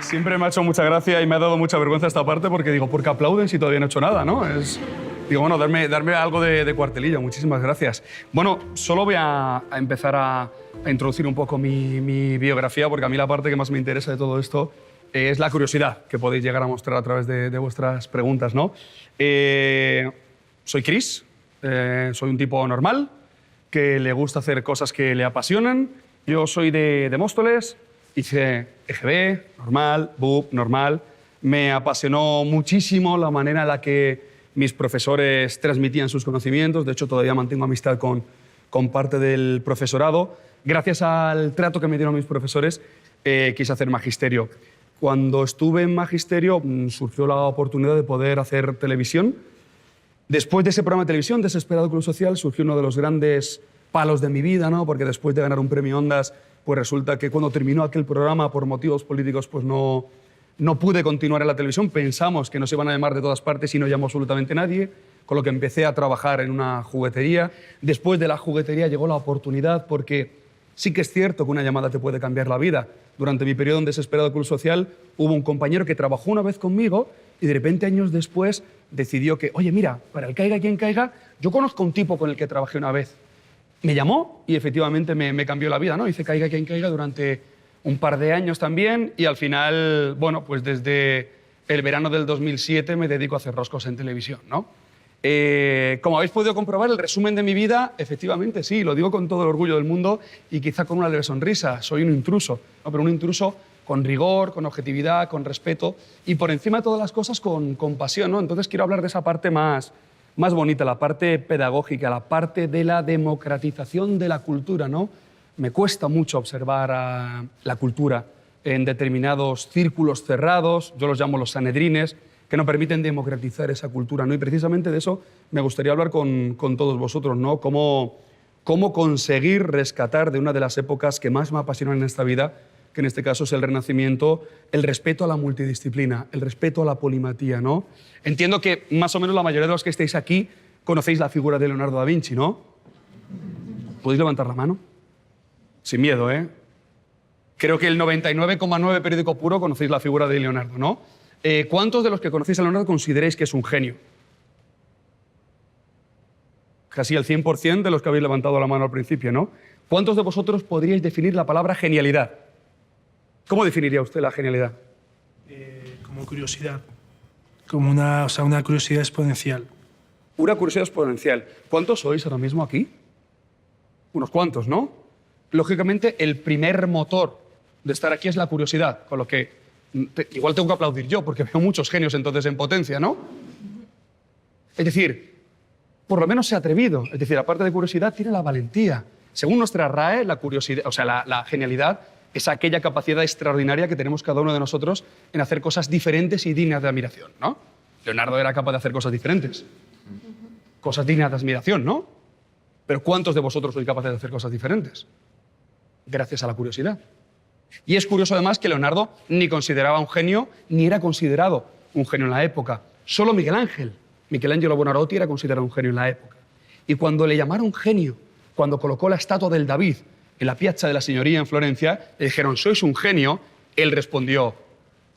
Siempre me ha hecho mucha gracia y me ha dado mucha vergüenza esta parte porque digo, ¿por qué aplauden si todavía no he hecho nada, no? Digo, bueno, darme algo de cuartelillo. Muchísimas gracias. Bueno, solo voy a empezar a introducir un poco mi biografía porque a mí la parte que más me interesa de todo esto es la curiosidad que podéis llegar a mostrar a través de vuestras preguntas, ¿no? Soy Chris, soy un tipo normal que le gusta hacer cosas que le apasionan. Yo soy de Móstoles. Hice EGB, normal, BUP, normal. Me apasionó muchísimo la manera en la que mis profesores transmitían sus conocimientos. De hecho, todavía mantengo amistad con parte del profesorado. Gracias al trato que me dieron mis profesores, quise hacer magisterio. Cuando estuve en magisterio, surgió la oportunidad de poder hacer televisión. Después de ese programa de televisión, Desesperado Club Social, surgió uno de los grandes palos de mi vida, ¿no? Porque después de ganar un premio Ondas, pues resulta que cuando terminó aquel programa, por motivos políticos, pues no pude continuar en la televisión. Pensamos que nos iban a llamar de todas partes y no llamó absolutamente nadie, con lo que empecé a trabajar en una juguetería. Después de la juguetería llegó la oportunidad, porque sí que es cierto que una llamada te puede cambiar la vida. Durante mi periodo en Desesperado Club Social hubo un compañero que trabajó una vez conmigo y de repente años después decidió que, oye, mira, para el caiga quien caiga, yo conozco un tipo con el que trabajé una vez. Me llamó y efectivamente me cambió la vida, ¿no? Hice Caiga quien caiga durante un par de años también y al final, bueno, pues desde el verano del 2007 me dedico a hacer roscos en televisión, ¿no? Como habéis podido comprobar, el resumen de mi vida, efectivamente, sí, lo digo con todo el orgullo del mundo y quizá con una leve sonrisa. Soy un intruso, ¿no? Pero un intruso con rigor, con objetividad, con respeto y por encima de todas las cosas con pasión, ¿no? Entonces quiero hablar de esa parte más bonita, la parte pedagógica, la parte de la democratización de la cultura, ¿no? Me cuesta mucho observar la cultura en determinados círculos cerrados, yo los llamo los sanedrines, que no permiten democratizar esa cultura, ¿no? Y precisamente de eso me gustaría hablar con todos vosotros, ¿no? Cómo conseguir rescatar de una de las épocas que más me apasionan en esta vida, que en este caso es el Renacimiento, el respeto a la multidisciplina, el respeto a la polimatía, ¿no? Entiendo que más o menos la mayoría de los que estáis aquí conocéis la figura de Leonardo da Vinci, ¿no? ¿Podéis levantar la mano? Sin miedo, ¿eh? Creo que el 99,9 periódico puro conocéis la figura de Leonardo, ¿no? ¿Cuántos de los que conocéis a Leonardo consideráis que es un genio? Casi el 100% de los que habéis levantado la mano al principio, ¿no? ¿Cuántos de vosotros podríais definir la palabra genialidad? ¿Cómo definiría usted la genialidad? Como curiosidad, como una curiosidad exponencial. Una curiosidad exponencial. ¿Cuántos sois ahora mismo aquí? Unos cuantos, ¿no? Lógicamente, el primer motor de estar aquí es la curiosidad, con lo que igual tengo que aplaudir yo, porque veo muchos genios entonces en potencia, ¿no? Es decir, por lo menos se ha atrevido. Es decir, aparte de curiosidad, tiene la valentía. Según nuestra RAE, la curiosidad, o sea, la genialidad es aquella capacidad extraordinaria que tenemos cada uno de nosotros en hacer cosas diferentes y dignas de admiración, ¿no? Leonardo era capaz de hacer cosas diferentes, cosas dignas de admiración, ¿no? Pero ¿cuántos de vosotros sois capaces de hacer cosas diferentes? Gracias a la curiosidad. Y es curioso además que Leonardo ni consideraba un genio, ni era considerado un genio en la época. Solo Michelangelo Buonarroti era considerado un genio en la época. Y cuando le llamaron genio, cuando colocó la estatua del David en la Piazza de la Signoria en Florencia, le dijeron, sois un genio. Él respondió,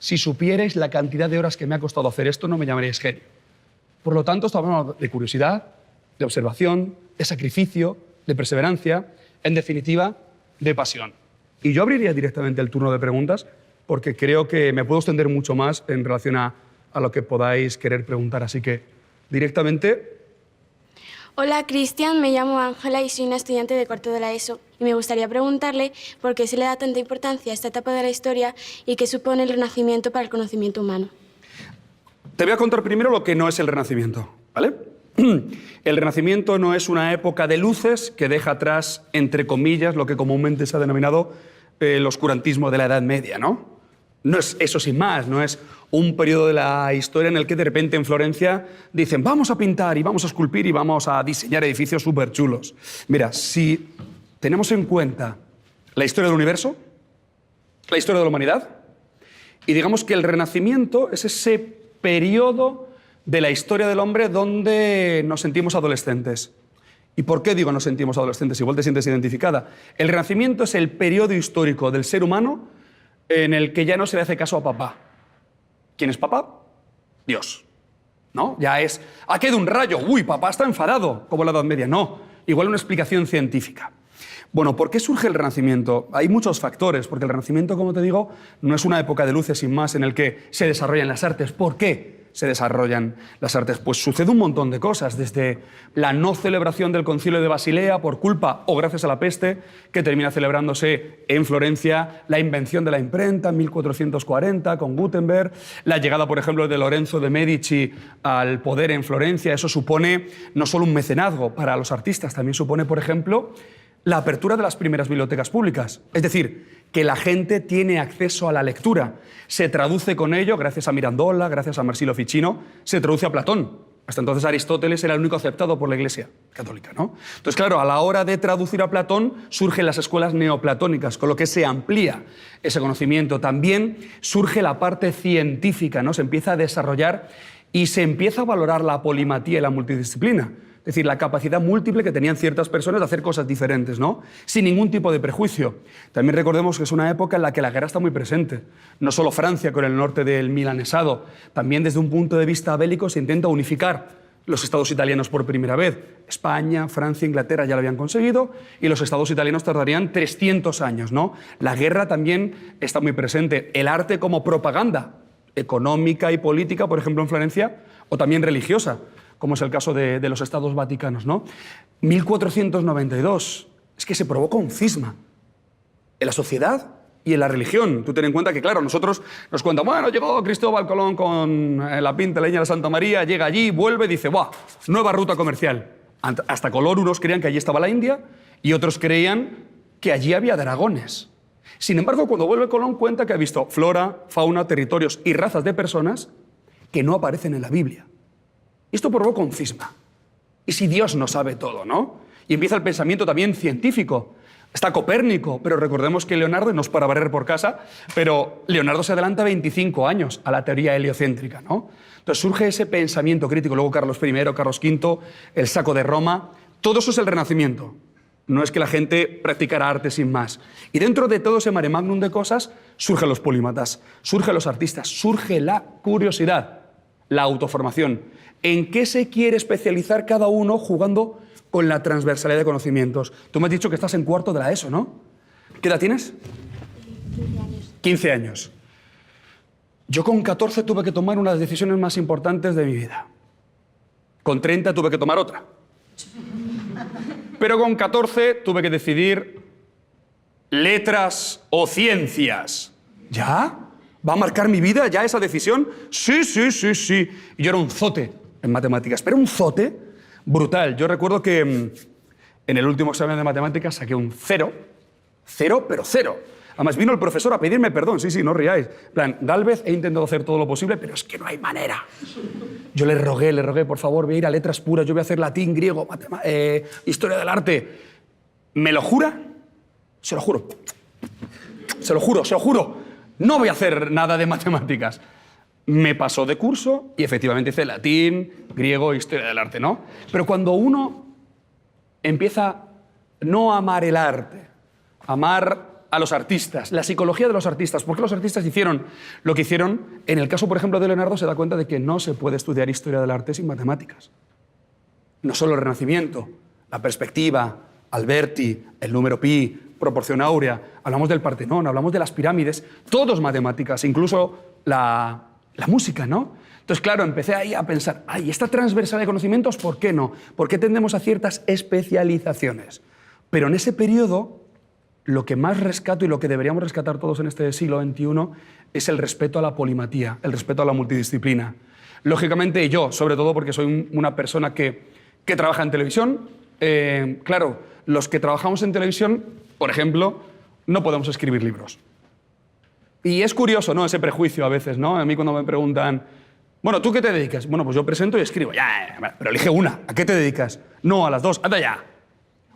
si supierais la cantidad de horas que me ha costado hacer esto, no me llamaríais genio. Por lo tanto, estamos hablando de curiosidad, de observación, de sacrificio, de perseverancia, en definitiva, de pasión. Y yo abriría directamente el turno de preguntas porque creo que me puedo extender mucho más en relación a lo que podáis querer preguntar. Así que, directamente... Hola, Cristian. Me llamo Ángela y soy una estudiante de cuarto de la ESO. Y me gustaría preguntarle por qué se le da tanta importancia a esta etapa de la historia y qué supone el Renacimiento para el conocimiento humano. Te voy a contar primero lo que no es el Renacimiento, ¿vale? El Renacimiento no es una época de luces que deja atrás, entre comillas, lo que comúnmente se ha denominado el oscurantismo de la Edad Media, ¿no? No es eso sin más, no es un periodo de la historia en el que de repente en Florencia dicen vamos a pintar y vamos a esculpir y vamos a diseñar edificios súper chulos. Mira, si tenemos en cuenta la historia del universo, la historia de la humanidad, y digamos que el Renacimiento es ese periodo de la historia del hombre donde nos sentimos adolescentes. ¿Y por qué digo nos sentimos adolescentes? Igual te sientes identificada. El Renacimiento es el periodo histórico del ser humano en el que ya no se le hace caso a papá. ¿Quién es papá? Dios. ¿No? Ya es, ha caído un rayo, uy, papá está enfadado, como la Edad Media. No, igual una explicación científica. Bueno, ¿por qué surge el Renacimiento? Hay muchos factores, porque el Renacimiento, como te digo, no es una época de luces sin más en el que se desarrollan las artes. ¿Por qué se desarrollan las artes? Pues sucede un montón de cosas, desde la no celebración del Concilio de Basilea por culpa o gracias a la peste, que termina celebrándose en Florencia, la invención de la imprenta en 1440 con Gutenberg, la llegada, por ejemplo, de Lorenzo de Medici al poder en Florencia. Eso supone no solo un mecenazgo para los artistas, también supone, por ejemplo, la apertura de las primeras bibliotecas públicas. Es decir, que la gente tiene acceso a la lectura. Se traduce con ello, gracias a Mirandola, gracias a Marsilio Ficino, se traduce a Platón. Hasta entonces Aristóteles era el único aceptado por la Iglesia católica, ¿no? Entonces, claro, a la hora de traducir a Platón surgen las escuelas neoplatónicas, con lo que se amplía ese conocimiento. También surge la parte científica, ¿no? Se empieza a desarrollar y se empieza a valorar la polimatía y la multidisciplina. Es decir, la capacidad múltiple que tenían ciertas personas de hacer cosas diferentes, ¿no? Sin ningún tipo de prejuicio. También recordemos que es una época en la que la guerra está muy presente. No solo Francia con el norte del milanesado, también desde un punto de vista bélico se intenta unificar los estados italianos por primera vez. España, Francia, Inglaterra ya lo habían conseguido y los estados italianos tardarían 300 años, ¿no? La guerra también está muy presente. El arte como propaganda económica y política, por ejemplo, en Florencia, o también religiosa, como es el caso de los estados vaticanos, ¿no? 1492, es que se provoca un cisma en la sociedad y en la religión. Tú ten en cuenta que, claro, nosotros nos cuentan, bueno, llegó Cristóbal Colón con la pinta leña de Santa María, llega allí, vuelve y dice, ¡buah! Nueva ruta comercial. Hasta Colón unos creían que allí estaba la India y otros creían que allí había dragones. Sin embargo, cuando vuelve Colón cuenta que ha visto flora, fauna, territorios y razas de personas que no aparecen en la Biblia. Y esto provoca un cisma. ¿Y si Dios no sabe todo, no? Y empieza el pensamiento también científico. Está Copérnico, pero recordemos que Leonardo, y no es para barrer por casa, pero Leonardo se adelanta 25 años a la teoría heliocéntrica, ¿no? Entonces surge ese pensamiento crítico. Luego Carlos I, Carlos V, el saco de Roma. Todo eso es el Renacimiento. No es que la gente practicara arte sin más. Y dentro de todo ese mare magnum de cosas surgen los polímatas, surgen los artistas, surge la curiosidad, la autoformación. ¿En qué se quiere especializar cada uno jugando con la transversalidad de conocimientos? Tú me has dicho que estás en cuarto de la ESO, ¿no? ¿Qué edad tienes? 15 años. 15 años. Yo con 14 tuve que tomar una de las decisiones más importantes de mi vida. Con 30 tuve que tomar otra. Pero con 14 tuve que decidir letras o ciencias. ¿Ya? ¿Va a marcar mi vida ya esa decisión? Sí, sí, sí, sí. Y yo era un zote en matemáticas, pero un zote brutal. Yo recuerdo que en el último examen de matemáticas saqué un 0, pero 0. Además vino el profesor a pedirme perdón, sí, no riáis. En plan, Gálvez, he intentado hacer todo lo posible, pero es que no hay manera. Yo le rogué, por favor, voy a ir a letras puras, yo voy a hacer latín, griego, historia del arte. ¿Me lo jura? Se lo juro. Se lo juro, se lo juro. No voy a hacer nada de matemáticas. Me pasó de curso y efectivamente hice latín, griego, historia del arte, ¿no? Pero cuando uno empieza no a amar el arte, a amar a los artistas, la psicología de los artistas, ¿por qué los artistas hicieron lo que hicieron? En el caso, por ejemplo, de Leonardo, se da cuenta de que no se puede estudiar historia del arte sin matemáticas. No solo el Renacimiento, la perspectiva, Alberti, el número pi, proporción áurea, hablamos del Partenón, hablamos de las pirámides, todos matemáticas, incluso la música, ¿no? Entonces, claro, empecé ahí a pensar, esta transversalidad de conocimientos, ¿por qué no? ¿Por qué tendemos a ciertas especializaciones? Pero en ese periodo, lo que más rescato y lo que deberíamos rescatar todos en este siglo XXI es el respeto a la polimatía, el respeto a la multidisciplina. Lógicamente yo, sobre todo porque soy una persona que trabaja en televisión, claro, los que trabajamos en televisión, por ejemplo, no podemos escribir libros. Y es curioso, ¿no? Ese prejuicio a veces, ¿no? A mí cuando me preguntan, bueno, ¿tú qué te dedicas? Bueno, pues yo presento y escribo. Ya, pero elige una. ¿A qué te dedicas? No, a las dos. Anda ya.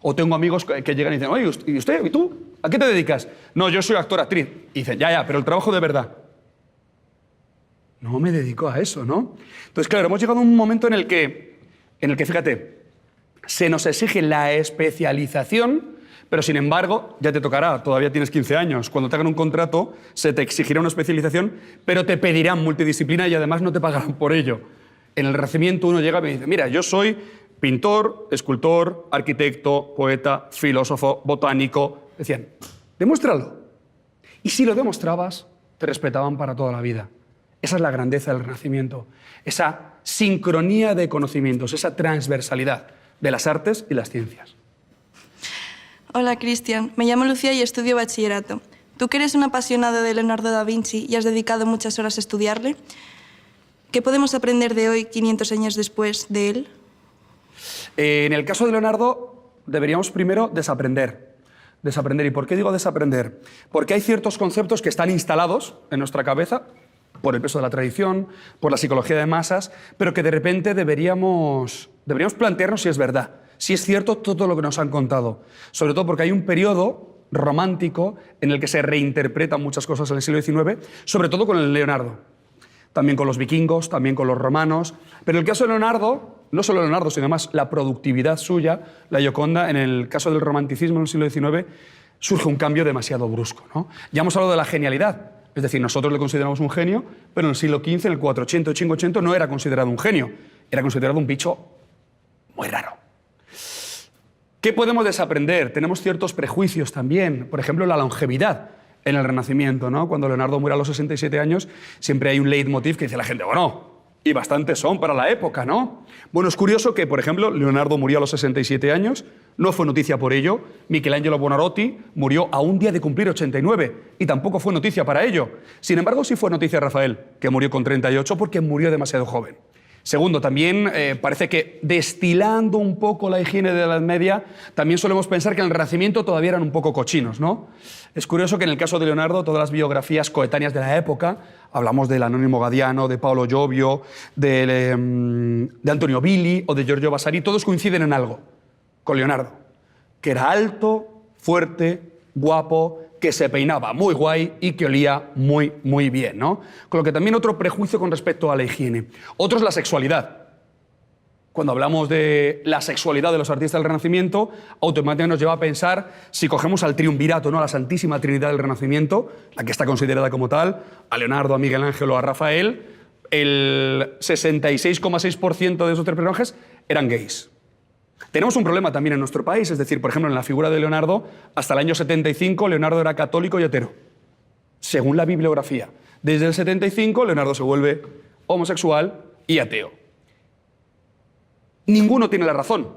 O tengo amigos que llegan y dicen, oye, ¿y usted? ¿Y tú? ¿A qué te dedicas? No, yo soy actor, actriz. Y dicen, ya, pero el trabajo de verdad. no me dedico a eso, ¿no? Entonces, claro, hemos llegado a un momento en el que, fíjate, se nos exige la especialización, pero sin embargo, ya te tocará, todavía tienes 15 años, cuando te hagan un contrato se te exigirá una especialización, pero te pedirán multidisciplina y además no te pagarán por ello. En el Renacimiento uno llega y me dice, mira, yo soy pintor, escultor, arquitecto, poeta, filósofo, botánico. Decían, demuéstralo. Y si lo demostrabas, te respetaban para toda la vida. Esa es la grandeza del Renacimiento, esa sincronía de conocimientos, esa transversalidad de las artes y las ciencias. Hola, Cristian. Me llamo Lucía y estudio bachillerato. Tú que eres un apasionado de Leonardo da Vinci y has dedicado muchas horas a estudiarle, ¿qué podemos aprender de hoy, 500 años después, de él? En el caso de Leonardo, deberíamos primero desaprender. ¿Y por qué digo desaprender? Porque hay ciertos conceptos que están instalados en nuestra cabeza por el peso de la tradición, por la psicología de masas, pero que de repente deberíamos plantearnos si es verdad, si es cierto todo lo que nos han contado. Sobre todo porque hay un periodo romántico en el que se reinterpretan muchas cosas en el siglo XIX, sobre todo con el Leonardo. También con los vikingos, también con los romanos. Pero en el caso de Leonardo, no solo Leonardo, sino además la productividad suya, la Gioconda, en el caso del romanticismo en el siglo XIX, surge un cambio demasiado brusco, ¿no? Ya hemos hablado de la genialidad. Es decir, nosotros le consideramos un genio, pero en el siglo XV, en el 400 y 580, no era considerado un genio, era considerado un bicho muy raro. ¿Qué podemos desaprender? Tenemos ciertos prejuicios también, por ejemplo, la longevidad en el Renacimiento, ¿no? Cuando Leonardo muere a los 67 años, siempre hay un leitmotiv que dice la gente, bueno, y bastantes son para la época, ¿no? Bueno, es curioso que, por ejemplo, Leonardo murió a los 67 años, no fue noticia por ello. Michelangelo Buonarroti murió a un día de cumplir 89 y tampoco fue noticia para ello. Sin embargo, sí fue noticia Rafael, que murió con 38 porque murió demasiado joven. Segundo, también parece que destilando un poco la higiene de la Edad Media, también solemos pensar que en el Renacimiento todavía eran un poco cochinos, ¿no? Es curioso que en el caso de Leonardo, todas las biografías coetáneas de la época, hablamos del Anónimo Gadiano, de Paolo Giovio, de Antonio Billi o de Giorgio Vasari, todos coinciden en algo con Leonardo, que era alto, fuerte, guapo, que se peinaba muy guay y que olía muy, muy bien, ¿no? Con lo que también otro prejuicio con respecto a la higiene. Otro es la sexualidad. Cuando hablamos de la sexualidad de los artistas del Renacimiento, automáticamente nos lleva a pensar, si cogemos al triunvirato, ¿no? A la Santísima Trinidad del Renacimiento, la que está considerada como tal, a Leonardo, a Miguel Ángel o a Rafael, el 66,6% de esos tres personajes eran gays. Tenemos un problema también en nuestro país, es decir, por ejemplo, en la figura de Leonardo, hasta el año 75 Leonardo era católico y ateo, según la bibliografía. Desde el 75 Leonardo se vuelve homosexual y ateo. Ninguno tiene la razón.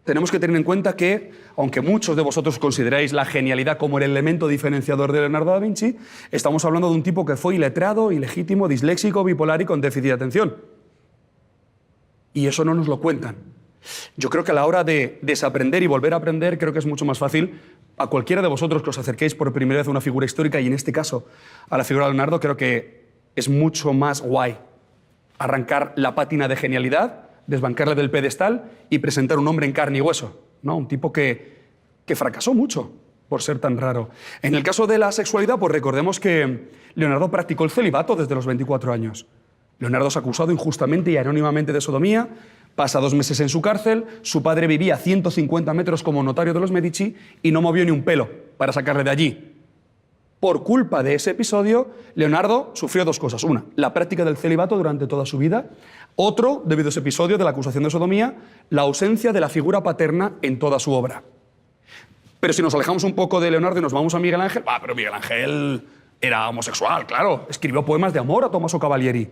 Tenemos que tener en cuenta que, aunque muchos de vosotros consideráis la genialidad como el elemento diferenciador de Leonardo da Vinci, estamos hablando de un tipo que fue iletrado, ilegítimo, disléxico, bipolar y con déficit de atención. Y eso no nos lo cuentan. Yo creo que a la hora de desaprender y volver a aprender, creo que es mucho más fácil a cualquiera de vosotros que os acerquéis por primera vez a una figura histórica, y en este caso a la figura de Leonardo, creo que es mucho más guay arrancar la pátina de genialidad, desbancarle del pedestal y presentar un hombre en carne y hueso, ¿no? Un tipo que fracasó mucho por ser tan raro. En el caso de la sexualidad, pues recordemos que Leonardo practicó el celibato desde los 24 años. Leonardo es acusado injustamente y anónimamente de sodomía, pasa 2 meses en su cárcel, su padre vivía a 150 metros como notario de los Medici y no movió ni un pelo para sacarle de allí. Por culpa de ese episodio, Leonardo sufrió 2 cosas. Una, la práctica del celibato durante toda su vida. Otro, debido a ese episodio de la acusación de sodomía, la ausencia de la figura paterna en toda su obra. Pero si nos alejamos un poco de Leonardo y nos vamos a Miguel Ángel, pero Miguel Ángel era homosexual, claro. Escribió poemas de amor a Tommaso Cavalieri.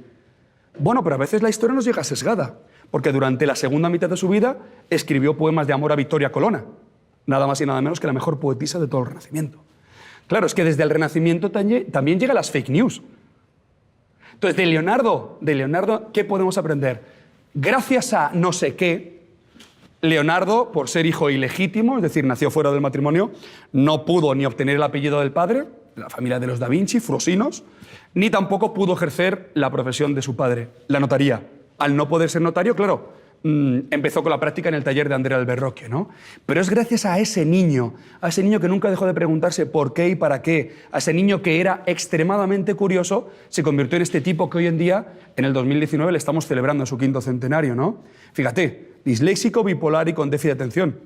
Bueno, pero a veces la historia nos llega sesgada, porque durante la segunda mitad de su vida escribió poemas de amor a Vittoria Colonna, nada más y nada menos que la mejor poetisa de todo el Renacimiento. Claro, es que desde el Renacimiento también llegan las fake news. Entonces, de Leonardo, ¿qué podemos aprender? Gracias a no sé qué, Leonardo, por ser hijo ilegítimo, es decir, nació fuera del matrimonio, no pudo ni obtener el apellido del padre, la familia de los Da Vinci, Frosinos, ni tampoco pudo ejercer la profesión de su padre, la notaría. Al no poder ser notario, claro, empezó con la práctica en el taller de Andrea del Verrocchio, ¿no? Pero es gracias a ese niño que nunca dejó de preguntarse por qué y para qué, a ese niño que era extremadamente curioso, se convirtió en este tipo que hoy en día, en el 2019, le estamos celebrando en su 5º centenario, ¿no? Fíjate, disléxico, bipolar y con déficit de atención,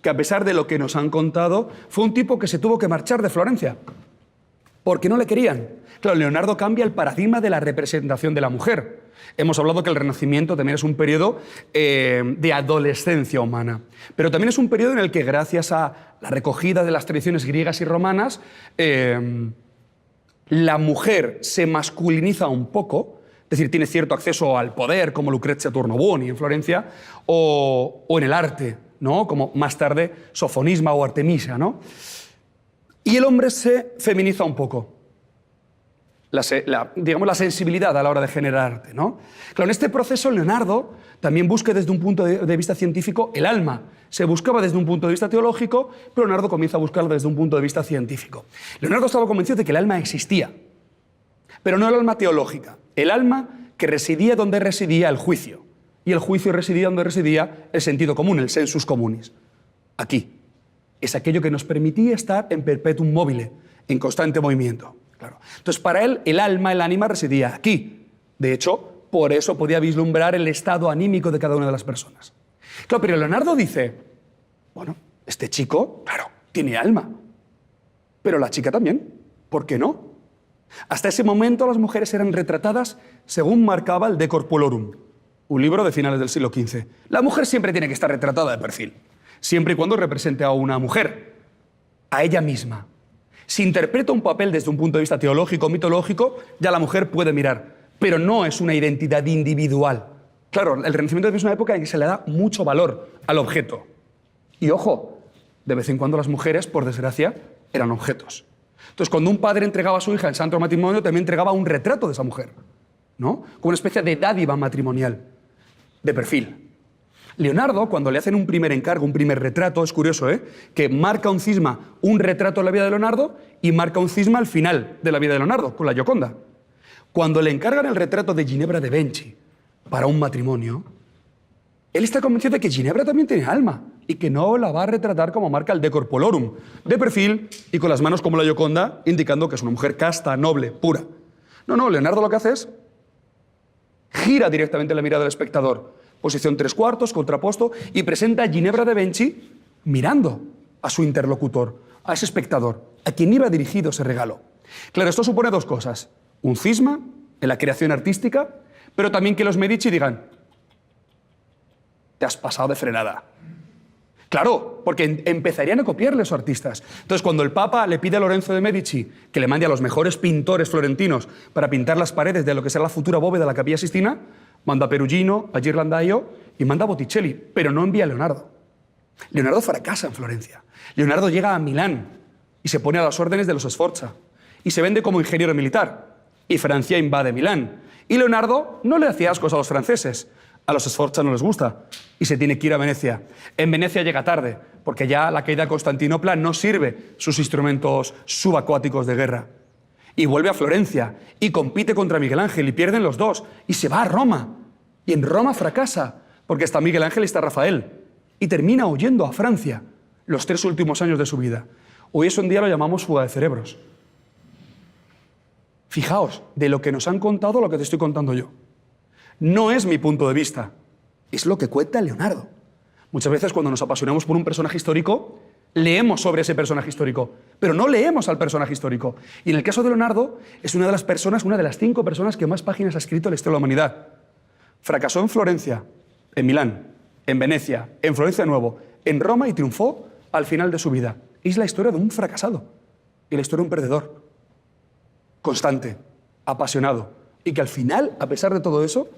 que a pesar de lo que nos han contado, fue un tipo que se tuvo que marchar de Florencia, porque no le querían. Claro, Leonardo cambia el paradigma de la representación de la mujer. Hemos hablado que el Renacimiento también es un periodo de adolescencia humana, pero también es un periodo en el que, gracias a la recogida de las tradiciones griegas y romanas, la mujer se masculiniza un poco, es decir, tiene cierto acceso al poder, como Lucrezia Tornabuoni en Florencia, o en el arte, ¿no? Como más tarde Sofonisma o Artemisia, ¿no? Y el hombre se feminiza un poco. Digamos, la sensibilidad a la hora de generar arte, ¿no? Claro, en este proceso Leonardo también busca desde un punto de vista científico el alma. Se buscaba desde un punto de vista teológico, pero Leonardo comienza a buscarlo desde un punto de vista científico. Leonardo estaba convencido de que el alma existía, pero no el alma teológica, el alma que residía donde residía el juicio, y el juicio residía donde residía el sentido común, el sensus communis. Aquí. Es aquello que nos permitía estar en perpetuum mobile, en constante movimiento. Claro. Entonces, para él, el alma, el ánima, residía aquí. De hecho, por eso podía vislumbrar el estado anímico de cada una de las personas. Claro, pero Leonardo dice, bueno, este chico, claro, tiene alma, pero la chica también, ¿por qué no? Hasta ese momento las mujeres eran retratadas según marcaba el De Corpulorum, un libro de finales del siglo XV. La mujer siempre tiene que estar retratada de perfil, siempre y cuando represente a una mujer, a ella misma. Si interpreta un papel desde un punto de vista teológico, mitológico, ya la mujer puede mirar, pero no es una identidad individual. Claro, el Renacimiento es una época en que se le da mucho valor al objeto. Y ojo, de vez en cuando las mujeres, por desgracia, eran objetos. Entonces, cuando un padre entregaba a su hija en santo matrimonio, también entregaba un retrato de esa mujer, ¿no? Como una especie de dádiva matrimonial, de perfil. Leonardo, cuando le hacen un primer encargo, un primer retrato, es curioso, que marca un cisma, un retrato de la vida de Leonardo, y marca un cisma al final de la vida de Leonardo, con la Gioconda. Cuando le encargan el retrato de Ginebra de Benci para un matrimonio, él está convencido de que Ginebra también tiene alma y que no la va a retratar como marca el De Corpulorum, de perfil y con las manos como la Gioconda, indicando que es una mujer casta, noble, pura. No, Leonardo lo que hace es gira directamente la mirada del espectador, posición 3/4, contraposto, y presenta a Ginebra de Benci mirando a su interlocutor, a ese espectador, a quien iba dirigido ese regalo. Claro, esto supone dos cosas. Un cisma en la creación artística, pero también que los Medici digan, te has pasado de frenada. Claro, porque empezarían a copiarle a los artistas. Entonces, cuando el Papa le pide a Lorenzo de Medici que le mande a los mejores pintores florentinos para pintar las paredes de lo que será la futura bóveda de la Capilla Sistina, manda a Perugino, a Ghirlandaio y manda a Botticelli, pero no envía a Leonardo. Leonardo fracasa en Florencia. Leonardo llega a Milán y se pone a las órdenes de los Sforza y se vende como ingeniero militar. Y Francia invade Milán. Y Leonardo no le hacía ascos a los franceses. A los Sforza no les gusta y se tiene que ir a Venecia. En Venecia llega tarde, porque ya la caída de Constantinopla no sirve sus instrumentos subacuáticos de guerra. Y vuelve a Florencia y compite contra Miguel Ángel y pierden los dos. Y se va a Roma. Y en Roma fracasa, porque está Miguel Ángel y está Rafael. Y termina huyendo a Francia los 3 últimos años de su vida. Hoy eso en día lo llamamos fuga de cerebros. Fijaos, de lo que nos han contado, lo que te estoy contando yo. No es mi punto de vista, es lo que cuenta Leonardo. Muchas veces cuando nos apasionamos por un personaje histórico, leemos sobre ese personaje histórico, pero no leemos al personaje histórico. Y en el caso de Leonardo, es una de las personas, una de las 5 personas que más páginas ha escrito en la historia de la humanidad. Fracasó en Florencia, en Milán, en Venecia, en Florencia de nuevo, en Roma y triunfó al final de su vida. Es la historia de un fracasado y la historia de un perdedor. Constante, apasionado, y que al final, a pesar de todo eso,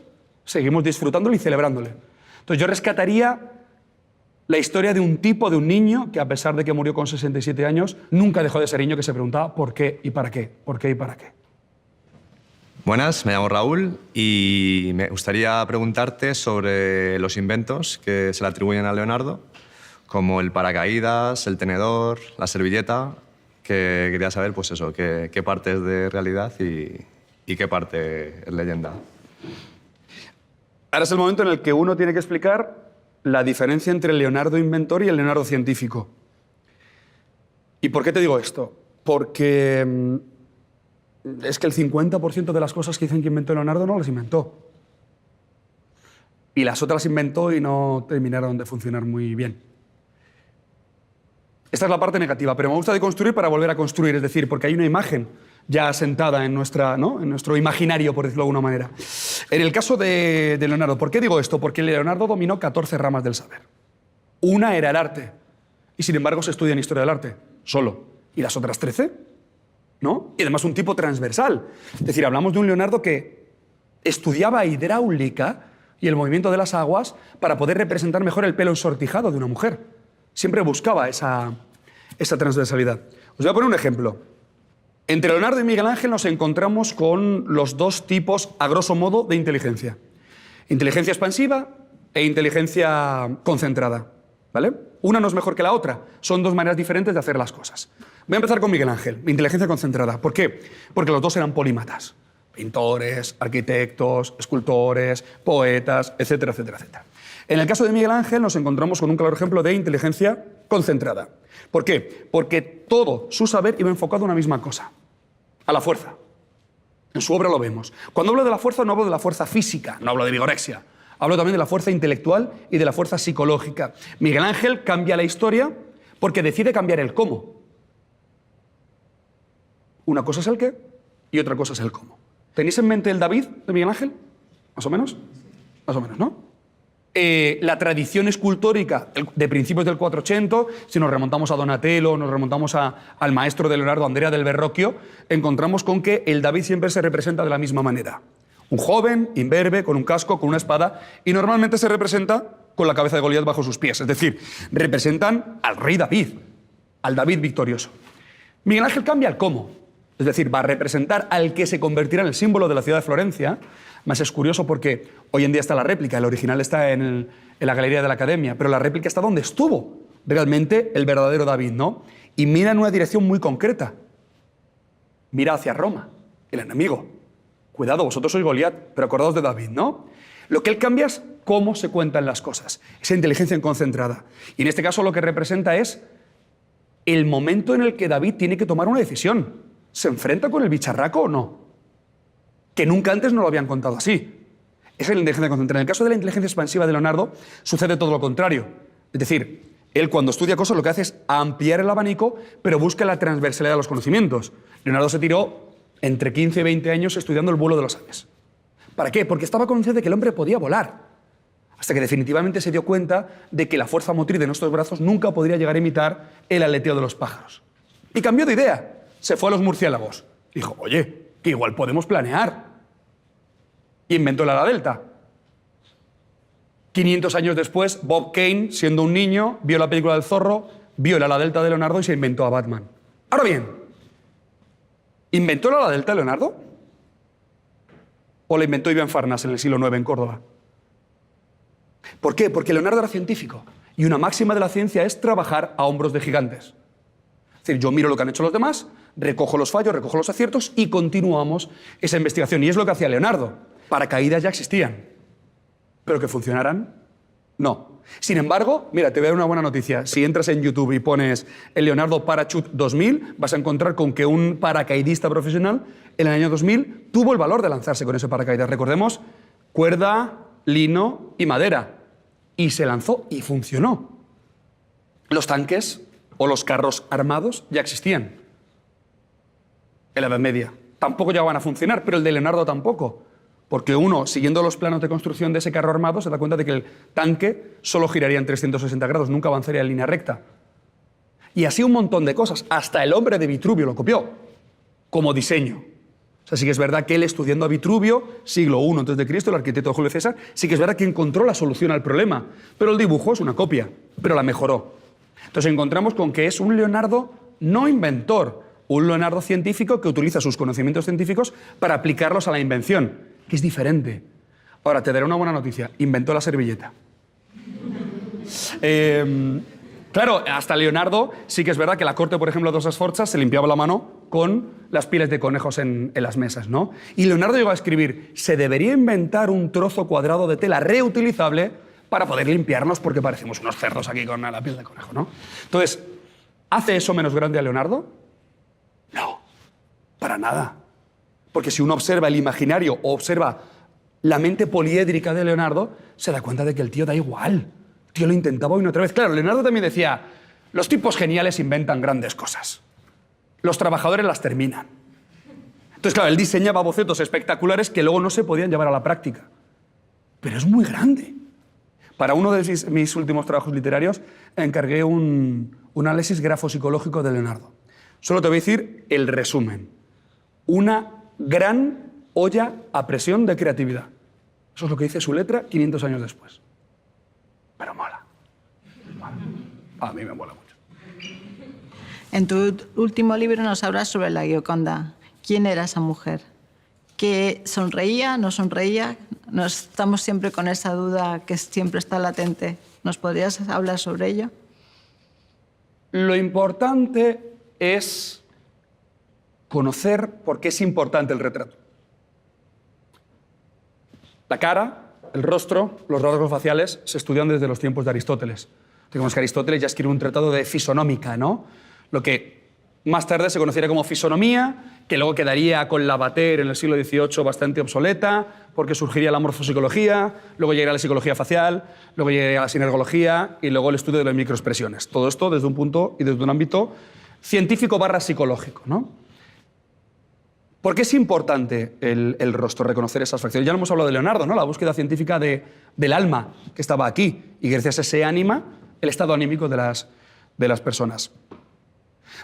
seguimos disfrutándolo y celebrándole. Entonces yo rescataría la historia de un tipo, de un niño, que a pesar de que murió con 67 años, nunca dejó de ser niño, que se preguntaba por qué y para qué, por qué y para qué. Buenas, me llamo Raúl y me gustaría preguntarte sobre los inventos que se le atribuyen a Leonardo, como el paracaídas, el tenedor, la servilleta, que quería saber, pues eso, qué parte es de realidad y qué parte es leyenda. Ahora es el momento en el que uno tiene que explicar la diferencia entre el Leonardo inventor y el Leonardo científico. ¿Y por qué te digo esto? Porque es que el 50% de las cosas que dicen que inventó Leonardo no las inventó. Y las otras inventó y no terminaron de funcionar muy bien. Esta es la parte negativa, pero me gusta deconstruir para volver a construir, es decir, porque hay una imagen ya asentada en, en nuestro imaginario, por decirlo de alguna manera. En el caso de Leonardo, ¿por qué digo esto? Porque Leonardo dominó 14 ramas del saber. Una era el arte, y sin embargo se estudia en historia del arte, solo. ¿Y las otras 13? ¿No? Y además un tipo transversal. Es decir, hablamos de un Leonardo que estudiaba hidráulica y el movimiento de las aguas para poder representar mejor el pelo ensortijado de una mujer. Siempre buscaba esa transversalidad. Os voy a poner un ejemplo. Entre Leonardo y Miguel Ángel nos encontramos con los dos tipos, a grosso modo, de inteligencia. Inteligencia expansiva e inteligencia concentrada. ¿Vale? Una no es mejor que la otra. Son dos maneras diferentes de hacer las cosas. Voy a empezar con Miguel Ángel, inteligencia concentrada. ¿Por qué? Porque los dos eran polímatas. Pintores, arquitectos, escultores, poetas, etcétera, etcétera, etcétera. En el caso de Miguel Ángel nos encontramos con un claro ejemplo de inteligencia concentrada. ¿Por qué? Porque todo su saber iba enfocado a una misma cosa, a la fuerza. En su obra lo vemos. Cuando hablo de la fuerza no hablo de la fuerza física, no hablo de vigorexia. Hablo también de la fuerza intelectual y de la fuerza psicológica. Miguel Ángel cambia la historia porque decide cambiar el cómo. Una cosa es el qué y otra cosa es el cómo. ¿Tenéis en mente el David de Miguel Ángel? ¿Más o menos? Más o menos, ¿no? La tradición escultórica de principios del 400, si nos remontamos a Donatello, nos remontamos al maestro de Leonardo, Andrea del Verrocchio, encontramos con que el David siempre se representa de la misma manera. Un joven, imberbe, con un casco, con una espada, y normalmente se representa con la cabeza de Goliat bajo sus pies. Es decir, representan al rey David, al David victorioso. Miguel Ángel cambia el cómo. Es decir, va a representar al que se convertirá en el símbolo de la ciudad de Florencia. Más es curioso porque hoy en día está la réplica, el original está en la galería de la Academia, pero la réplica está donde estuvo realmente el verdadero David, ¿no? Y mira en una dirección muy concreta. Mira hacia Roma, el enemigo. Cuidado, vosotros sois Goliat, pero acordaos de David, ¿no? Lo que él cambia es cómo se cuentan las cosas, esa inteligencia concentrada. Y en este caso lo que representa es el momento en el que David tiene que tomar una decisión. ¿Se enfrenta con el bicharraco o no? Que nunca antes no lo habían contado así. Esa es la inteligencia concentrada. En el caso de la inteligencia expansiva de Leonardo, sucede todo lo contrario. Es decir, él cuando estudia cosas lo que hace es ampliar el abanico, pero busca la transversalidad de los conocimientos. Leonardo se tiró entre 15 y 20 años estudiando el vuelo de los aves. ¿Para qué? Porque estaba consciente de que el hombre podía volar. Hasta que definitivamente se dio cuenta de que la fuerza motriz de nuestros brazos nunca podría llegar a imitar el aleteo de los pájaros. Y cambió de idea. Se fue a los murciélagos. Dijo, oye, que igual podemos planear. Y inventó el ala delta. 500 años después, Bob Kane, siendo un niño, vio la película del zorro, vio el ala delta de Leonardo y se inventó a Batman. Ahora bien, ¿inventó el ala delta de Leonardo? ¿O la inventó Ibn Farnas en el siglo IX en Córdoba? ¿Por qué? Porque Leonardo era científico. Y una máxima de la ciencia es trabajar a hombros de gigantes. Es decir, yo miro lo que han hecho los demás, recojo los fallos, recojo los aciertos y continuamos esa investigación. Y es lo que hacía Leonardo. Paracaídas ya existían. ¿Pero que funcionaran? No. Sin embargo, mira, te voy a dar una buena noticia. Si entras en YouTube y pones el Leonardo Parachute 2000, vas a encontrar con que un paracaidista profesional en el año 2000 tuvo el valor de lanzarse con ese paracaídas. Recordemos, cuerda, lino y madera. Y se lanzó y funcionó. Los tanques o los carros armados ya existían en la Edad Media. Tampoco llegaban a funcionar, pero el de Leonardo tampoco. Porque uno, siguiendo los planos de construcción de ese carro armado, se da cuenta de que el tanque solo giraría en 360 grados, nunca avanzaría en línea recta. Y así un montón de cosas. Hasta el hombre de Vitruvio lo copió, como diseño. O sea, sí que es verdad que él, estudiando a Vitruvio, siglo I a.C., el arquitecto Julio César, sí que es verdad que encontró la solución al problema. Pero el dibujo es una copia, pero la mejoró. Entonces encontramos con que es un Leonardo no inventor, un Leonardo científico que utiliza sus conocimientos científicos para aplicarlos a la invención, que es diferente. Ahora, te daré una buena noticia. Inventó la servilleta. Claro, hasta Leonardo sí que es verdad que la corte, por ejemplo, de los Sforza se limpiaba la mano con las pieles de conejos en las mesas, ¿no? Y Leonardo llegó a escribir, se debería inventar un trozo cuadrado de tela reutilizable para poder limpiarnos porque parecemos unos cerdos aquí con la piel de conejo, ¿no? Entonces, ¿hace eso menos grande a Leonardo? No, para nada. Porque si uno observa el imaginario o observa la mente poliédrica de Leonardo, se da cuenta de que el tío da igual. El tío lo intentaba una y otra vez. Claro, Leonardo también decía, los tipos geniales inventan grandes cosas. Los trabajadores las terminan. Entonces, claro, él diseñaba bocetos espectaculares que luego no se podían llevar a la práctica. Pero es muy grande. Para uno de mis últimos trabajos literarios encargué un análisis grafopsicológico de Leonardo. Solo te voy a decir el resumen. Una gran olla a presión de creatividad. Eso es lo que dice su letra 500 años después. Pero mola. A mí me mola mucho. En tu último libro nos hablas sobre la Gioconda. ¿Quién era esa mujer? ¿Que sonreía, no sonreía? Estamos siempre con esa duda que siempre está latente. ¿Nos podrías hablar sobre ello? Lo importante es conocer por qué es importante el retrato. La cara, el rostro, los rasgos faciales se estudian desde los tiempos de Aristóteles. Digamos que Aristóteles ya escribió un tratado de fisonómica, ¿no? Lo que más tarde se conocería como fisonomía, que luego quedaría con Lavater en el siglo XVIII bastante obsoleta, porque surgiría la morfopsicología, luego llegaría la psicología facial, luego llegaría la sinergología y luego el estudio de las microexpresiones. Todo esto desde un punto y desde un ámbito científico / psicológico, ¿no? ¿Por qué es importante el rostro, reconocer esas facciones? Ya lo hemos hablado de Leonardo, ¿no? La búsqueda científica del alma que estaba aquí y gracias a ese ánima, el estado anímico de las personas.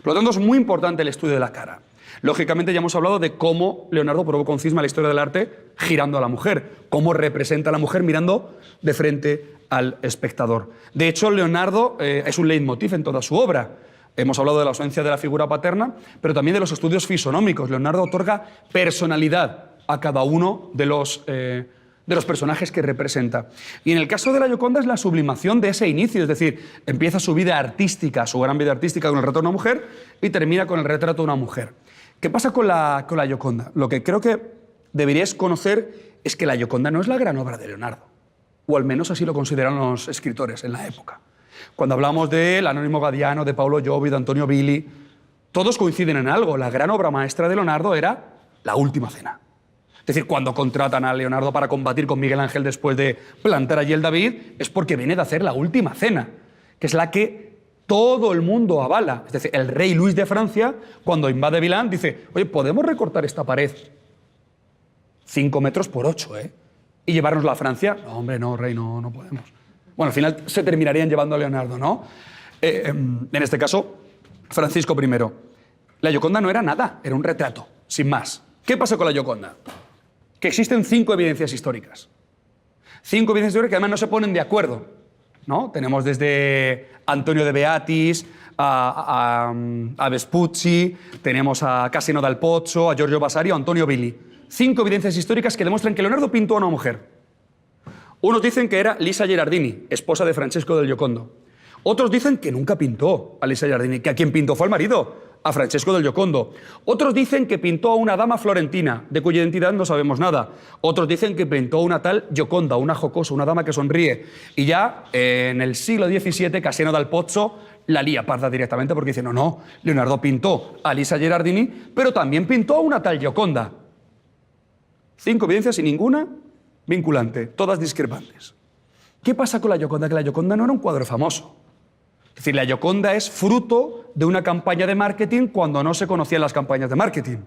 Por lo tanto, es muy importante el estudio de la cara. Lógicamente, ya hemos hablado de cómo Leonardo provoca un cisma en la historia del arte girando a la mujer, cómo representa a la mujer mirando de frente al espectador. De hecho, Leonardo es un leitmotiv en toda su obra. Hemos hablado de la ausencia de la figura paterna, pero también de los estudios fisonómicos. Leonardo otorga personalidad a cada uno de los personajes que representa. Y en el caso de la Gioconda es la sublimación de ese inicio, es decir, empieza su vida artística, su gran vida artística con el retrato de una mujer y termina con el retrato de una mujer. ¿Qué pasa con la Gioconda? Lo que creo que deberíais conocer es que la Gioconda no es la gran obra de Leonardo, o al menos así lo consideran los escritores en la época. Cuando hablamos del Anónimo Gadiano, de Paolo Giovi, de Antonio Billi, todos coinciden en algo. La gran obra maestra de Leonardo era La Última Cena. Es decir, cuando contratan a Leonardo para combatir con Miguel Ángel después de plantar allí el David, es porque viene de hacer La Última Cena, que es la que todo el mundo avala. Es decir, el rey Luis de Francia, cuando invade Milán, dice, oye, ¿podemos recortar esta pared 5 metros por 8, y llevárnosla a Francia? No, hombre, no, rey, no podemos. Bueno, al final se terminarían llevando a Leonardo, ¿no? En este caso, Francisco I. La Gioconda no era nada, era un retrato, sin más. ¿Qué pasa con la Gioconda? Que existen 5 evidencias históricas. 5 evidencias históricas que además no se ponen de acuerdo, ¿no? Tenemos desde Antonio de Beatis a Vespucci, tenemos a Cassino dal Pozzo, a Giorgio Vasari o a Antonio Billi. 5 evidencias históricas que demuestran que Leonardo pintó a una mujer. Unos dicen que era Lisa Gherardini, esposa de Francesco del Giocondo. Otros dicen que nunca pintó a Lisa Gherardini, que a quien pintó fue al marido, a Francesco del Giocondo. Otros dicen que pintó a una dama florentina, de cuya identidad no sabemos nada. Otros dicen que pintó a una tal Gioconda, una jocosa, una dama que sonríe. Y ya en el siglo XVII, Cassino dal Pozzo la lía parda directamente porque dice, no, Leonardo pintó a Lisa Gherardini, pero también pintó a una tal Gioconda. 5 evidencias y ninguna vinculante, todas discrepantes. ¿Qué pasa con la Gioconda? Que la Gioconda no era un cuadro famoso. Es decir, la Gioconda es fruto de una campaña de marketing cuando no se conocían las campañas de marketing.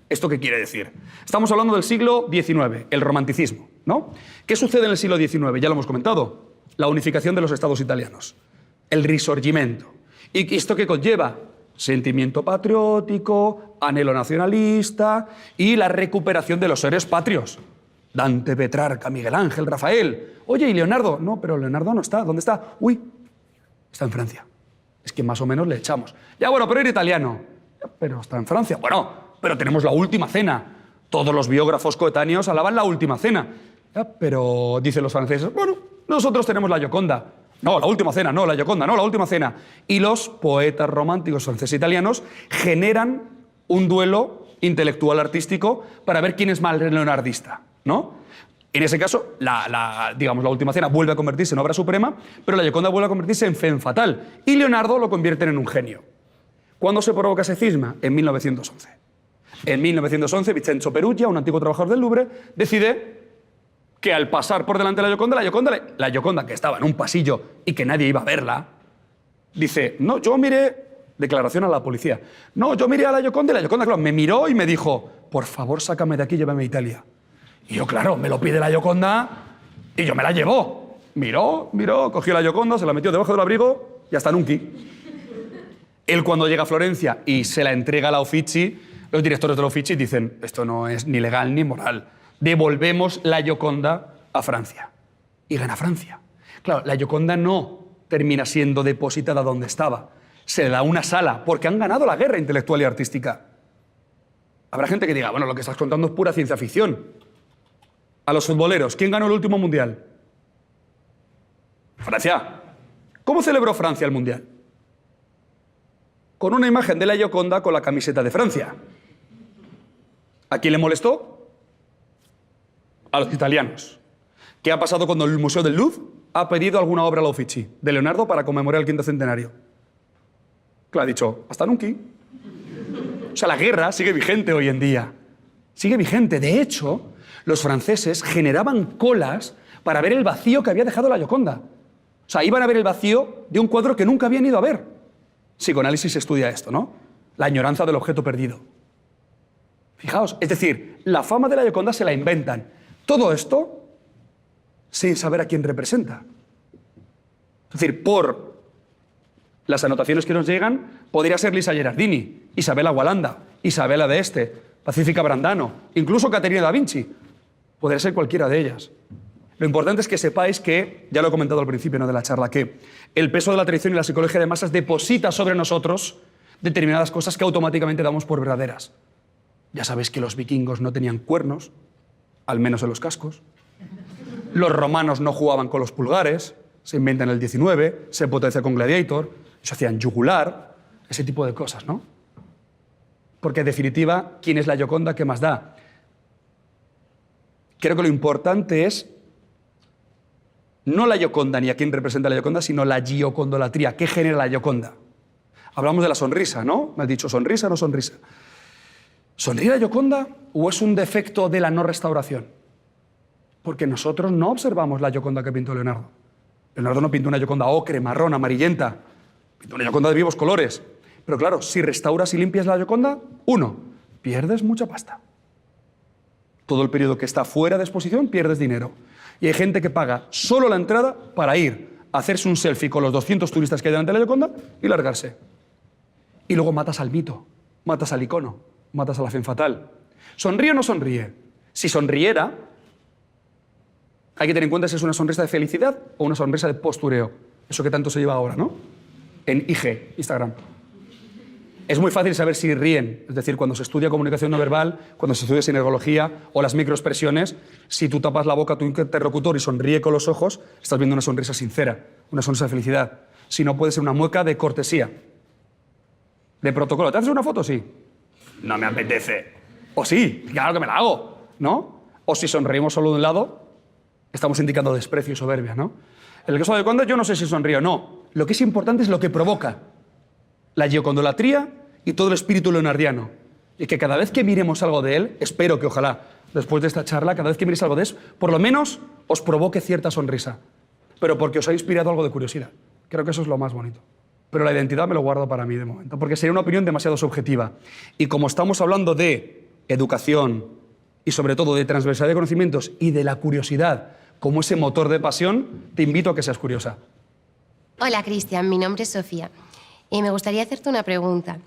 ¿Esto qué quiere decir? Estamos hablando del siglo XIX, el romanticismo, ¿no? ¿Qué sucede en el siglo XIX? Ya lo hemos comentado. La unificación de los estados italianos, el Risorgimento. ¿Y esto qué conlleva? Sentimiento patriótico, anhelo nacionalista y la recuperación de los héroes patrios. Dante, Petrarca, Miguel Ángel, Rafael. Oye, ¿y Leonardo? No, pero Leonardo no está. ¿Dónde está? Uy, está en Francia. Es que más o menos le echamos. Ya, bueno, pero era italiano. Ya, pero está en Francia. Bueno, pero tenemos La Última Cena. Todos los biógrafos coetáneos alaban La Última Cena. Ya, pero dicen los franceses, bueno, nosotros tenemos la Gioconda. No, La Última Cena, no, la Gioconda, no, La Última Cena. Y los poetas románticos franceses e italianos generan un duelo intelectual artístico para ver quién es más leonardista, ¿no? En ese caso, digamos, la Última Cena vuelve a convertirse en obra suprema, pero la Gioconda vuelve a convertirse en femme fatale. Y Leonardo lo convierten en un genio. ¿Cuándo se provoca ese cisma? En 1911. En 1911, Vincenzo Perugia, un antiguo trabajador del Louvre, decide que al pasar por delante de la Gioconda, que estaba en un pasillo y que nadie iba a verla, dice, no, yo miré, declaración a la policía, no, yo miré a la Gioconda y la Gioconda, claro, me miró y me dijo, por favor, sácame de aquí y llévame a Italia. Y yo, claro, me lo pide la Gioconda y yo me la llevo. Miró, cogió la Gioconda, se la metió debajo del abrigo y hasta nunca. Él cuando llega a Florencia y se la entrega a la Uffizi, los directores de la Uffizi dicen, esto no es ni legal ni moral. Devolvemos la Gioconda a Francia. Y gana Francia. Claro, la Gioconda no termina siendo depositada donde estaba. Se le da una sala porque han ganado la guerra intelectual y artística. Habrá gente que diga, bueno, lo que estás contando es pura ciencia ficción. A los futboleros, ¿quién ganó el último mundial? Francia. ¿Cómo celebró Francia el mundial? Con una imagen de la Gioconda con la camiseta de Francia. ¿A quién le molestó? A los italianos. ¿Qué ha pasado cuando el Museo del Louvre ha pedido alguna obra a la Uffizi de Leonardo para conmemorar el 5º centenario? Que le ha dicho, hasta nunca. O sea, la guerra sigue vigente hoy en día. Sigue vigente. De hecho, los franceses generaban colas para ver el vacío que había dejado la Gioconda. O sea, iban a ver el vacío de un cuadro que nunca habían ido a ver. Psicoanálisis estudia esto, ¿no? La añoranza del objeto perdido. Fijaos, es decir, la fama de la Gioconda se la inventan. Todo esto sin saber a quién representa. Es decir, por las anotaciones que nos llegan, podría ser Lisa Gherardini, Isabella Gualanda, Isabella de Este, Pacifica Brandano, incluso Caterina da Vinci. Podría ser cualquiera de ellas. Lo importante es que sepáis que, ya lo he comentado al principio, ¿no?, de la charla, que el peso de la tradición y la psicología de masas deposita sobre nosotros determinadas cosas que automáticamente damos por verdaderas. Ya sabéis que los vikingos no tenían cuernos, al menos en los cascos. Los romanos no jugaban con los pulgares, se inventa en el 19, se potencia con Gladiator, se hacían yugular, ese tipo de cosas, ¿no? Porque, en definitiva, ¿quién es la Gioconda? ¿Qué más da? Creo que lo importante es no la Gioconda ni a quién representa la Gioconda, sino la giocondolatría. ¿Qué genera la Gioconda? Hablamos de la sonrisa, ¿no? Me has dicho, ¿sonrisa o no sonrisa? ¿Sonríe la Gioconda o es un defecto de la no restauración? Porque nosotros no observamos la Gioconda que pintó Leonardo. Leonardo no pintó una Gioconda ocre, marrón, amarillenta. Pintó una Gioconda de vivos colores. Pero claro, si restauras y limpias la Gioconda, pierdes mucha pasta. Todo el periodo que está fuera de exposición pierdes dinero. Y hay gente que paga solo la entrada para ir a hacerse un selfie con los 200 turistas que hay delante de la Gioconda y largarse. Y luego matas al mito, matas al icono, matas a la femme fatale. ¿Sonríe o no sonríe? Si sonriera, hay que tener en cuenta si es una sonrisa de felicidad o una sonrisa de postureo. Eso que tanto se lleva ahora, ¿no? En IG, Instagram. Es muy fácil saber si ríen, es decir, cuando se estudia comunicación no verbal, cuando se estudia sinergología o las microexpresiones, si tú tapas la boca a tu interlocutor y sonríe con los ojos, estás viendo una sonrisa sincera, una sonrisa de felicidad. Si no, puede ser una mueca de cortesía, de protocolo. ¿Te haces una foto? Sí. No me apetece. O sí, claro que me la hago, ¿no? O si sonreímos solo de un lado, estamos indicando desprecio y soberbia, ¿no? En el caso de la Gioconda, yo no sé si sonríe o no. Lo que es importante es lo que provoca la giocondolatría y todo el espíritu leonardiano. Y que cada vez que miremos algo de él, espero que ojalá, después de esta charla, cada vez que miréis algo de él, por lo menos os provoque cierta sonrisa. Pero porque os ha inspirado algo de curiosidad. Creo que eso es lo más bonito. Pero la identidad me lo guardo para mí de momento, porque sería una opinión demasiado subjetiva. Y como estamos hablando de educación y sobre todo de transversalidad de conocimientos y de la curiosidad como ese motor de pasión, te invito a que seas curiosa. Hola, Cristian. Mi nombre es Sofía. Y me gustaría hacerte una pregunta.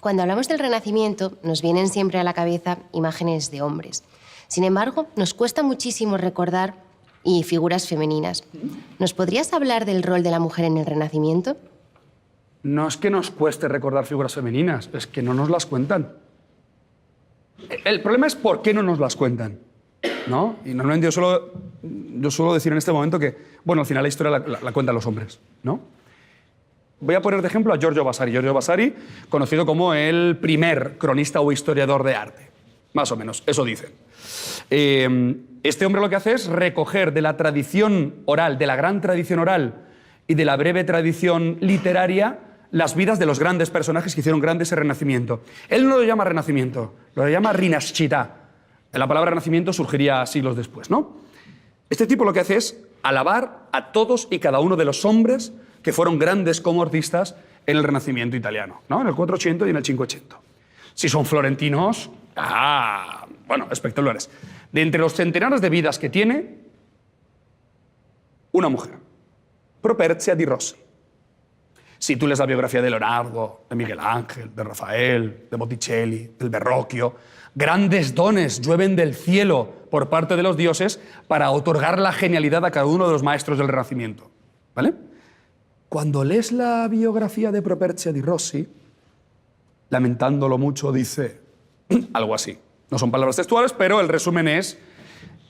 Cuando hablamos del Renacimiento, nos vienen siempre a la cabeza imágenes de hombres. Sin embargo, nos cuesta muchísimo recordar y figuras femeninas. ¿Nos podrías hablar del rol de la mujer en el Renacimiento? No es que nos cueste recordar figuras femeninas, es que no nos las cuentan. El problema es por qué no nos las cuentan, ¿no? Y normalmente yo suelo decir en este momento que, bueno, al final la historia la cuentan los hombres, ¿no? Voy a poner de ejemplo a Giorgio Vasari. Giorgio Vasari, conocido como el primer cronista o historiador de arte. Más o menos, eso dicen. Este hombre lo que hace es recoger de la tradición oral, de la gran tradición oral y de la breve tradición literaria, las vidas de los grandes personajes que hicieron grandes el Renacimiento. Él no lo llama Renacimiento, lo llama Rinascita. La palabra Renacimiento surgiría siglos después, ¿no? Este tipo lo que hace es alabar a todos y cada uno de los hombres que fueron grandes como artistas en el Renacimiento italiano, ¿no? En el 400 y en el 500. Si son florentinos, bueno, espectaculares. De entre los centenares de vidas que tiene, una mujer, Properzia di Rossi. Si tú lees la biografía de Leonardo, de Miguel Ángel, de Rafael, de Botticelli, del Verrocchio, grandes dones llueven del cielo por parte de los dioses para otorgar la genialidad a cada uno de los maestros del Renacimiento, ¿vale? Cuando lees la biografía de Properzia di Rossi, lamentándolo mucho, dice algo así. No son palabras textuales, pero el resumen es: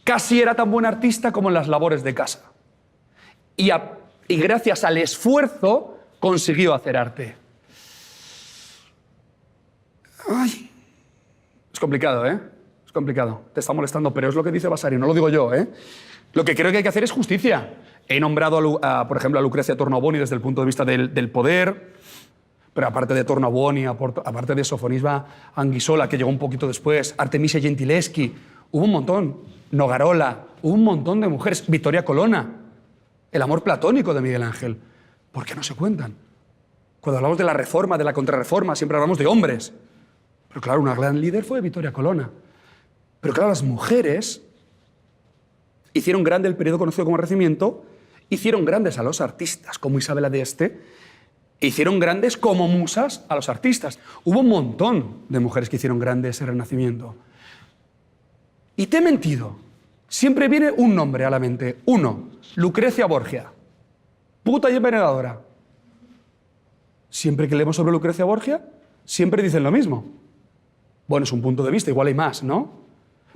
casi era tan buen artista como en las labores de casa. Y gracias al esfuerzo consiguió hacer arte. Ay, es complicado, ¿eh? Es complicado. Te está molestando, pero es lo que dice Vasari, no lo digo yo, ¿eh? Lo que creo que hay que hacer es justicia. He nombrado, por ejemplo, a Lucrecia Tornabuoni desde el punto de vista del poder, pero aparte de Tornabuoni, aparte de Sofonisba Anguissola, que llegó un poquito después, Artemisia Gentileschi, hubo un montón. Nogarola, hubo un montón de mujeres. Vittoria Colonna, el amor platónico de Miguel Ángel. ¿Por qué no se cuentan? Cuando hablamos de la reforma, de la contrarreforma, siempre hablamos de hombres. Pero claro, una gran líder fue Vittoria Colonna. Pero claro, las mujeres hicieron grande el periodo conocido como Renacimiento, hicieron grandes a los artistas, como Isabela d'Este, e hicieron grandes como musas a los artistas. Hubo un montón de mujeres que hicieron grandes el Renacimiento. Y te he mentido. Siempre viene un nombre a la mente. Uno, Lucrecia Borgia. Puta y envenenadora. Siempre que leemos sobre Lucrecia Borgia, siempre dicen lo mismo. Bueno, es un punto de vista, igual hay más, ¿no?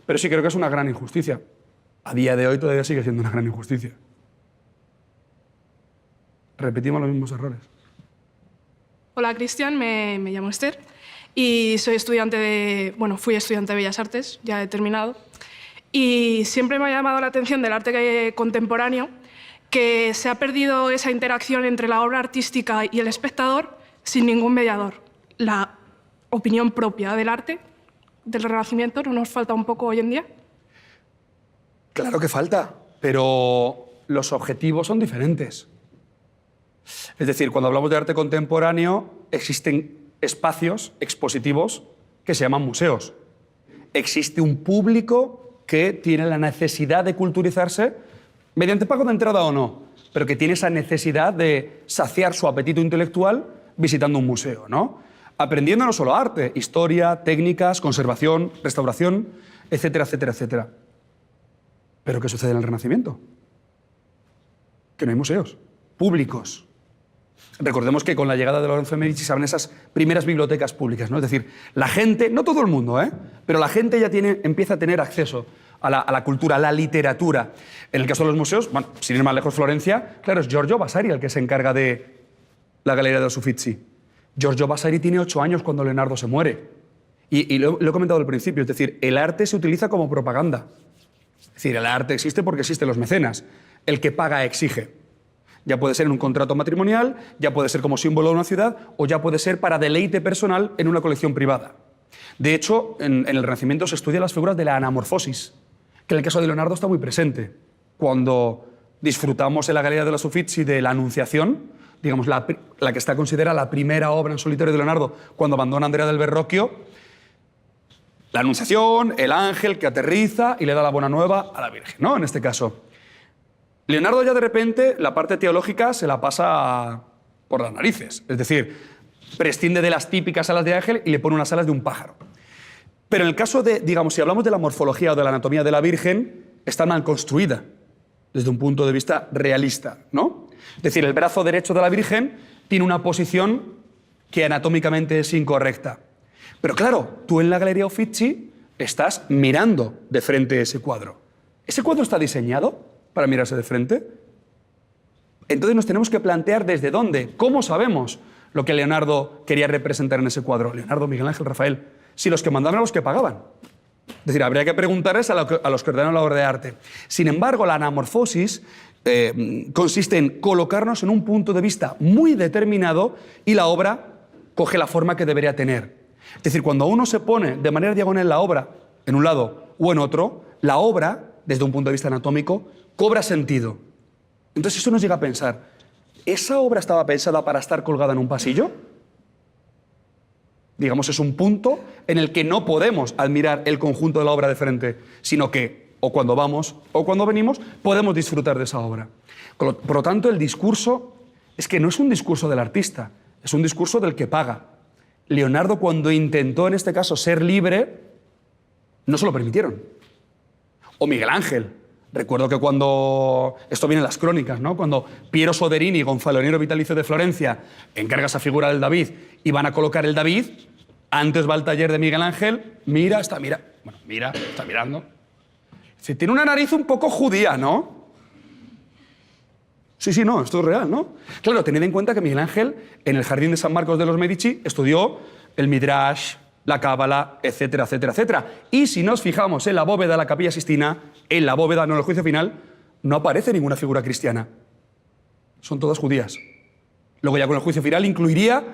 Pero sí creo que es una gran injusticia. A día de hoy todavía sigue siendo una gran injusticia. Repetimos los mismos errores. Hola, Cristian, me llamo Esther y soy estudiante fui estudiante de Bellas Artes, ya he terminado. Y siempre me ha llamado la atención del arte contemporáneo que se ha perdido esa interacción entre la obra artística y el espectador sin ningún mediador. La opinión propia del arte, del Renacimiento, ¿no nos falta un poco hoy en día? Claro que falta, pero los objetivos son diferentes. Es decir, cuando hablamos de arte contemporáneo, existen espacios expositivos que se llaman museos. Existe un público que tiene la necesidad de culturizarse, mediante pago de entrada o no, pero que tiene esa necesidad de saciar su apetito intelectual visitando un museo, ¿no? Aprendiendo no solo arte, historia, técnicas, conservación, restauración, etcétera, etcétera, etcétera. ¿Pero qué sucede en el Renacimiento? Que no hay museos públicos. Recordemos que con la llegada de Lorenzo de Medici se abren esas primeras bibliotecas públicas, ¿no? Es decir, la gente, no todo el mundo, pero la gente ya empieza a tener acceso a la cultura, a la literatura. En el caso de los museos, bueno, sin ir más lejos, Florencia, claro, es Giorgio Vasari el que se encarga de la Galería de los Uffizi. Giorgio Vasari tiene 8 años cuando Leonardo se muere. Y lo he comentado al principio, es decir, el arte se utiliza como propaganda. Es decir, el arte existe porque existen los mecenas. El que paga exige. Ya puede ser en un contrato matrimonial, ya puede ser como símbolo de una ciudad, o ya puede ser para deleite personal en una colección privada. De hecho, en el Renacimiento se estudian las figuras de la anamorfosis, que en el caso de Leonardo está muy presente. Cuando disfrutamos en la Galería de los Uffizi de la Anunciación, digamos la que está considerada la primera obra en solitario de Leonardo, cuando abandona Andrea del Verrocchio, la Anunciación, el ángel que aterriza y le da la buena nueva a la Virgen, ¿no? En este caso. Leonardo ya de repente la parte teológica se la pasa por las narices. Es decir, prescinde de las típicas alas de ángel y le pone unas alas de un pájaro. Pero en el caso de, digamos, si hablamos de la morfología o de la anatomía de la Virgen, está mal construida desde un punto de vista realista, ¿no? Es decir, el brazo derecho de la Virgen tiene una posición que anatómicamente es incorrecta. Pero claro, tú en la Galería Uffizi estás mirando de frente ese cuadro. ¿Ese cuadro está diseñado para mirarse de frente? Entonces nos tenemos que plantear desde dónde, cómo sabemos lo que Leonardo quería representar en ese cuadro. Leonardo, Miguel Ángel, Rafael. Si los que mandaban eran los que pagaban. Es decir, habría que preguntarles a los que ordenan la obra de arte. Sin embargo, la anamorfosis consiste en colocarnos en un punto de vista muy determinado y la obra coge la forma que debería tener. Es decir, cuando uno se pone de manera diagonal la obra en un lado o en otro, la obra, desde un punto de vista anatómico, cobra sentido. Entonces eso nos llega a pensar, ¿esa obra estaba pensada para estar colgada en un pasillo? Digamos, es un punto en el que no podemos admirar el conjunto de la obra de frente, sino que, o cuando vamos o cuando venimos, podemos disfrutar de esa obra. Por lo tanto, el discurso es que no es un discurso del artista, es un discurso del que paga. Leonardo, cuando intentó, en este caso, ser libre, no se lo permitieron. O Miguel Ángel. Recuerdo que cuando, esto viene en las crónicas, ¿no? Cuando Piero Soderini, gonfaloniero vitalicio de Florencia, encarga esa figura del David y van a colocar el David, antes va al taller de Miguel Ángel, está mirando. Dice, tiene una nariz un poco judía, ¿no? Sí, no, esto es real, ¿no? Claro, tened en cuenta que Miguel Ángel, en el Jardín de San Marcos de los Medici, estudió el Midrash, la Cábala, etcétera, etcétera, etcétera. Y si nos fijamos en la bóveda de la Capilla Sixtina, en la bóveda, no en el juicio final, no aparece ninguna figura cristiana. Son todas judías. Luego ya con el juicio final incluiría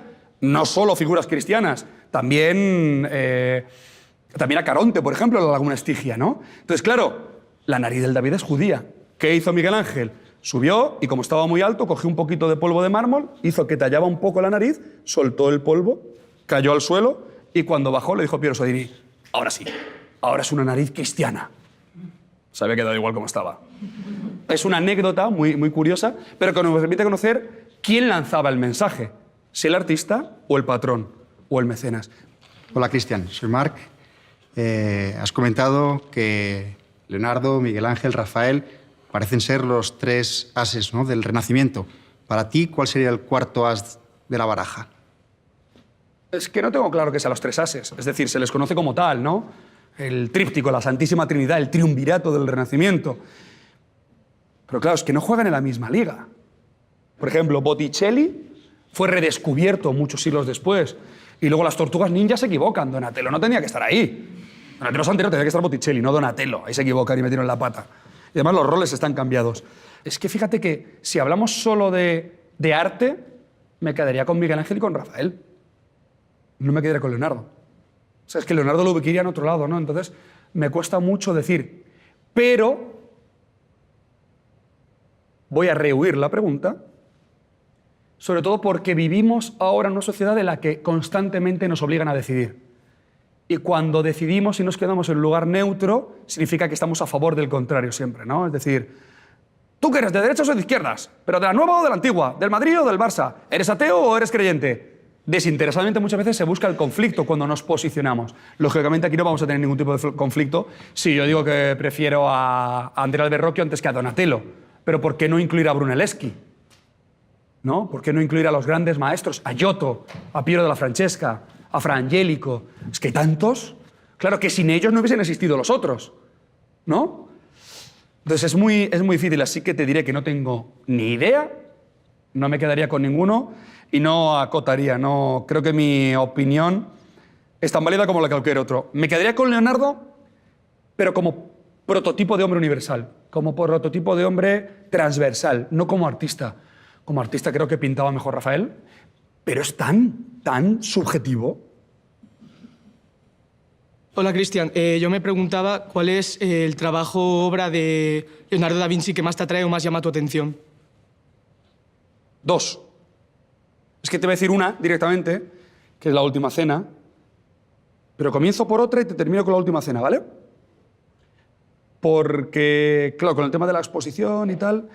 no solo figuras cristianas, también a Caronte, por ejemplo, en la Laguna Estigia, ¿no? Entonces, claro, la nariz del David es judía. ¿Qué hizo Miguel Ángel? Subió y como estaba muy alto, cogió un poquito de polvo de mármol, hizo que tallaba un poco la nariz, soltó el polvo, cayó al suelo y cuando bajó le dijo Piero Soderini, ahora sí, ahora es una nariz cristiana. Se había quedado igual como estaba. Es una anécdota muy, muy curiosa, pero que nos permite conocer quién lanzaba el mensaje, si el artista o el patrón o el mecenas. Hola, Cristian. Soy Marc. Has comentado que Leonardo, Miguel Ángel, Rafael parecen ser los tres ases, ¿no?, del Renacimiento. Para ti, ¿cuál sería el cuarto as de la baraja? Es que no tengo claro que sean los tres ases. Es decir, se les conoce como tal, ¿no? El tríptico, la Santísima Trinidad, el triunvirato del Renacimiento. Pero claro, es que no juegan en la misma liga. Por ejemplo, Botticelli fue redescubierto muchos siglos después. Y luego las tortugas ninja se equivocan. Donatello no tenía que estar ahí. Donatello Santero tenía que estar Botticelli, no Donatello. Ahí se equivocan y metieron la pata. Y además los roles están cambiados. Es que fíjate que si hablamos solo de arte, me quedaría con Miguel Ángel y con Rafael. No me quedaría con Leonardo. O sea, es que Leonardo lo ubicaría en otro lado, ¿no? Entonces, me cuesta mucho decir. Pero voy a rehuir la pregunta, sobre todo porque vivimos ahora en una sociedad en la que constantemente nos obligan a decidir. Y cuando decidimos y nos quedamos en un lugar neutro, significa que estamos a favor del contrario siempre, ¿no? Es decir, ¿tú que eres de derechas o de izquierdas? ¿Pero de la nueva o de la antigua? ¿Del Madrid o del Barça? ¿Eres ateo o eres creyente? Desinteresadamente muchas veces se busca el conflicto cuando nos posicionamos. Lógicamente aquí no vamos a tener ningún tipo de conflicto si yo digo que prefiero a Andrea Alberrocchio antes que a Donatello. Pero ¿por qué no incluir a Brunelleschi? ¿No? ¿Por qué no incluir a los grandes maestros? A Giotto, a Piero della Francesca, a Fra Angelico. Es que hay tantos. Claro que sin ellos no hubiesen existido los otros, ¿no? Entonces es muy difícil, así que te diré que no tengo ni idea, no me quedaría con ninguno y no acotaría. No, creo que mi opinión es tan válida como la de cualquier otro. Me quedaría con Leonardo, pero como prototipo de hombre universal, como prototipo de hombre transversal, no como artista. Como artista creo que pintaba mejor Rafael, pero es tan subjetivo. Hola, Cristian. Yo me preguntaba cuál es el trabajo obra de Leonardo da Vinci que más te atrae o más llama tu atención. Dos. Es que te voy a decir una directamente, que es La Última Cena, pero comienzo por otra y te termino con La Última Cena, ¿vale? Porque, claro, con el tema de la exposición y tal,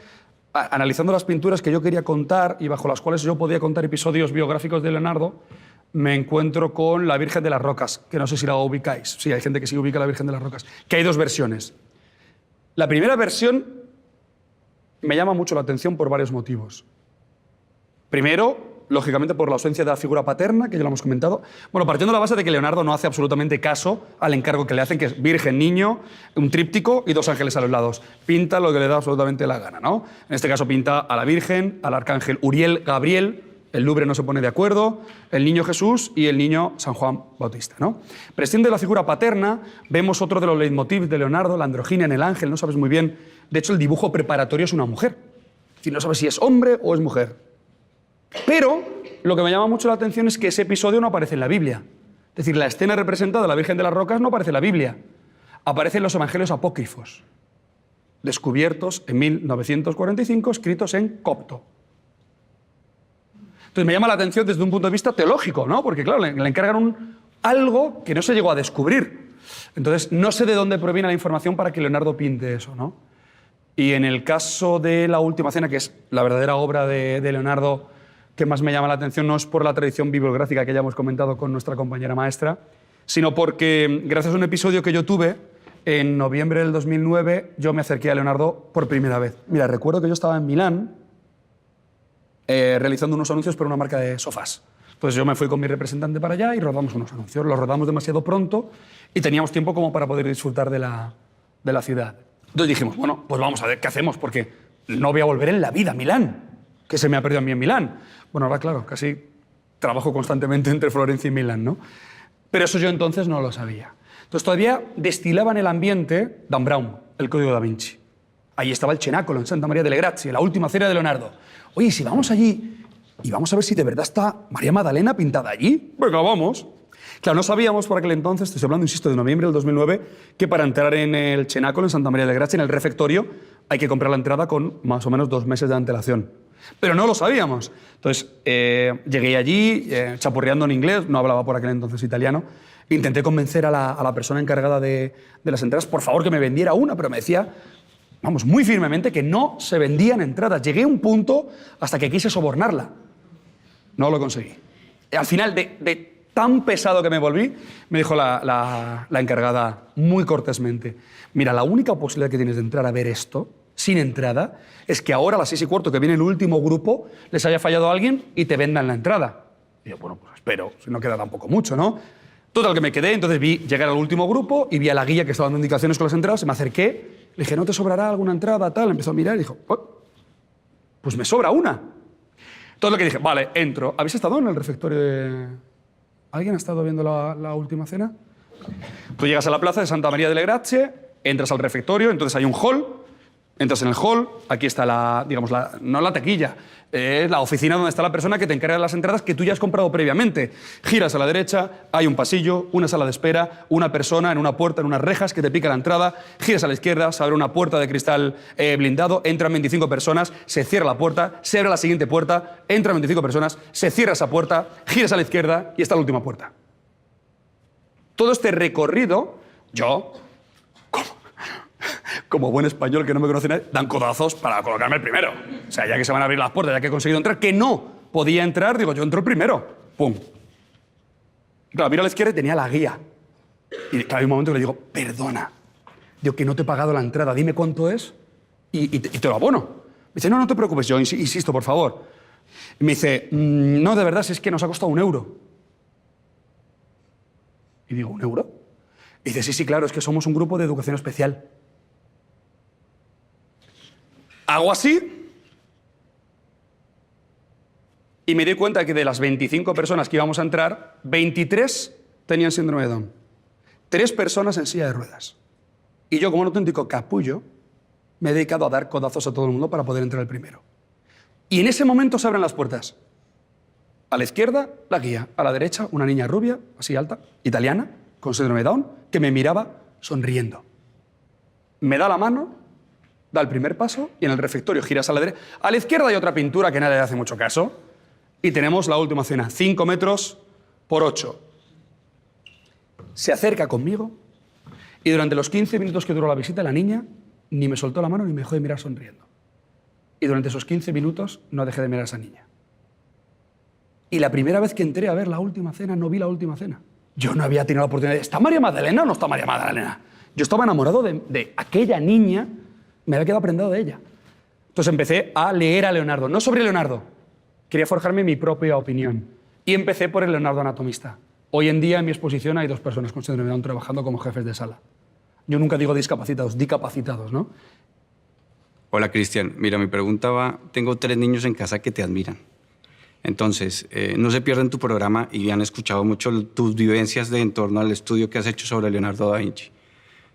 analizando las pinturas que yo quería contar y bajo las cuales yo podía contar episodios biográficos de Leonardo, me encuentro con La Virgen de las Rocas, que no sé si la ubicáis. Sí, hay gente que sí ubica La Virgen de las Rocas. Que hay dos versiones. La primera versión me llama mucho la atención por varios motivos. Primero, lógicamente por la ausencia de la figura paterna, que ya lo hemos comentado. Bueno, partiendo de la base de que Leonardo no hace absolutamente caso al encargo que le hacen, que es Virgen, niño, un tríptico y 2 ángeles a los lados. Pinta lo que le da absolutamente la gana, ¿no? En este caso pinta a la Virgen, al arcángel Uriel, Gabriel, el Louvre no se pone de acuerdo, el niño Jesús y el niño San Juan Bautista, ¿no? Prescindiendo de la figura paterna, vemos otro de los leitmotivs de Leonardo, la androginia en el ángel, no sabes muy bien. De hecho, el dibujo preparatorio es una mujer. Es decir, no sabes si es hombre o es mujer. Pero lo que me llama mucho la atención es que ese episodio no aparece en la Biblia. Es decir, la escena representada de la Virgen de las Rocas no aparece en la Biblia. Aparece en los evangelios apócrifos, descubiertos en 1945, escritos en copto. Entonces me llama la atención desde un punto de vista teológico, ¿no? Porque claro, le encargan algo que no se llegó a descubrir. Entonces no sé de dónde proviene la información para que Leonardo pinte eso, ¿no? Y en el caso de La Última Cena, que es la verdadera obra de Leonardo que más me llama la atención, no es por la tradición bibliográfica que ya hemos comentado con nuestra compañera maestra, sino porque gracias a un episodio que yo tuve en noviembre del 2009, yo me acerqué a Leonardo por primera vez. Mira, recuerdo que yo estaba en Milán realizando unos anuncios para una marca de sofás. Entonces yo me fui con mi representante para allá y rodamos unos anuncios. Los rodamos demasiado pronto y teníamos tiempo como para poder disfrutar de la ciudad. Entonces dijimos, bueno, pues vamos a ver qué hacemos, porque no voy a volver en la vida a Milán, que se me ha perdido a mí en Milán. Bueno, ahora claro, casi trabajo constantemente entre Florencia y Milán, ¿no? Pero eso yo entonces no lo sabía. Entonces todavía destilaba en el ambiente Dan Brown, el Código da Vinci. Ahí estaba el cenáculo en Santa María delle Grazie, la última cena de Leonardo. Oye, si vamos allí y vamos a ver si de verdad está María Magdalena pintada allí. Venga, vamos. Claro, no sabíamos por aquel entonces, estoy hablando, insisto, de noviembre del 2009, que para entrar en el cenáculo en Santa María delle Grazie, en el refectorio, hay que comprar la entrada con más o menos 2 meses de antelación. Pero no lo sabíamos. Entonces, llegué allí, chapurreando en inglés, no hablaba por aquel entonces italiano, intenté convencer a la persona encargada de las entradas, por favor, que me vendiera una, pero me decía, vamos, muy firmemente, que no se vendían entradas. Llegué a un punto hasta que quise sobornarla. No lo conseguí. Al final, de tan pesado que me volví, me dijo la encargada muy cortésmente, mira, la única posibilidad que tienes de entrar a ver esto sin entrada es que ahora a las 6:15, que viene el último grupo, les haya fallado a alguien y te vendan la entrada. Y yo, bueno, pues espero, si no queda tampoco mucho, ¿no? Total, que me quedé, entonces vi llegar al último grupo y vi a la guía que estaba dando indicaciones con las entradas, me acerqué, le dije, ¿no te sobrará alguna entrada? Tal, empezó a mirar y dijo, pues me sobra una. Todo lo que dije, vale, entro. ¿Habéis estado en el refectorio de...? ¿Alguien ha estado viendo la última cena? Tú llegas a la plaza de Santa María delle Grazie, entras al refectorio, entonces hay un hall, entras en el hall, aquí está no la taquilla, es la oficina donde está la persona que te encarga de las entradas que tú ya has comprado previamente. Giras a la derecha, hay un pasillo, una sala de espera, una persona en una puerta, en unas rejas que te pica la entrada, giras a la izquierda, se abre una puerta de cristal blindado, entran 25 personas, se cierra la puerta, se abre la siguiente puerta, entran 25 personas, se cierra esa puerta, giras a la izquierda y está la última puerta. Todo este recorrido, yo, como buen español que no me conoce nadie, dan codazos para colocarme el primero. O sea, ya que se van a abrir las puertas, ya que he conseguido entrar, que no podía entrar, digo, yo entro el primero. ¡Pum! Y claro, miro a la izquierda y tenía la guía. Y claro, hay un momento que le digo, perdona, digo, que no te he pagado la entrada, dime cuánto es y te lo abono. Me dice, no te preocupes, yo insisto, por favor. Y me dice, no, de verdad, si es que nos ha costado €1. Y digo, ¿€1? Y dice, sí, claro, es que somos un grupo de educación especial. Hago así y me di cuenta que de las 25 personas que íbamos a entrar, 23 tenían síndrome de Down. 3 personas en silla de ruedas. Y yo, como un auténtico capullo, me he dedicado a dar codazos a todo el mundo para poder entrar el primero. Y en ese momento se abren las puertas. A la izquierda, la guía. A la derecha, una niña rubia, así alta, italiana, con síndrome de Down, que me miraba sonriendo. Me da la mano, da el primer paso y en el refectorio giras a la derecha. A la izquierda hay otra pintura que nadie le hace mucho caso y tenemos la última cena, 5 metros por 8. Se acerca conmigo y durante los 15 minutos que duró la visita, la niña ni me soltó la mano ni me dejó de mirar sonriendo. Y durante esos 15 minutos no dejé de mirar a esa niña. Y la primera vez que entré a ver la última cena, no vi la última cena. Yo no había tenido la oportunidad de, ¿está María Magdalena o no está María Magdalena? Yo estaba enamorado de aquella niña. Me había quedado prendado de ella. Entonces empecé a leer a Leonardo, no sobre Leonardo, quería forjarme mi propia opinión. Y empecé por el Leonardo anatomista. Hoy en día en mi exposición hay 2 personas con síndrome de Down trabajando como jefes de sala. Yo nunca digo discapacitados, discapacitados, ¿no? Hola, Cristian. Mira, mi pregunta va... Tengo 3 niños en casa que te admiran. Entonces, no se pierdan tu programa y han escuchado mucho tus vivencias en torno al estudio que has hecho sobre Leonardo da Vinci.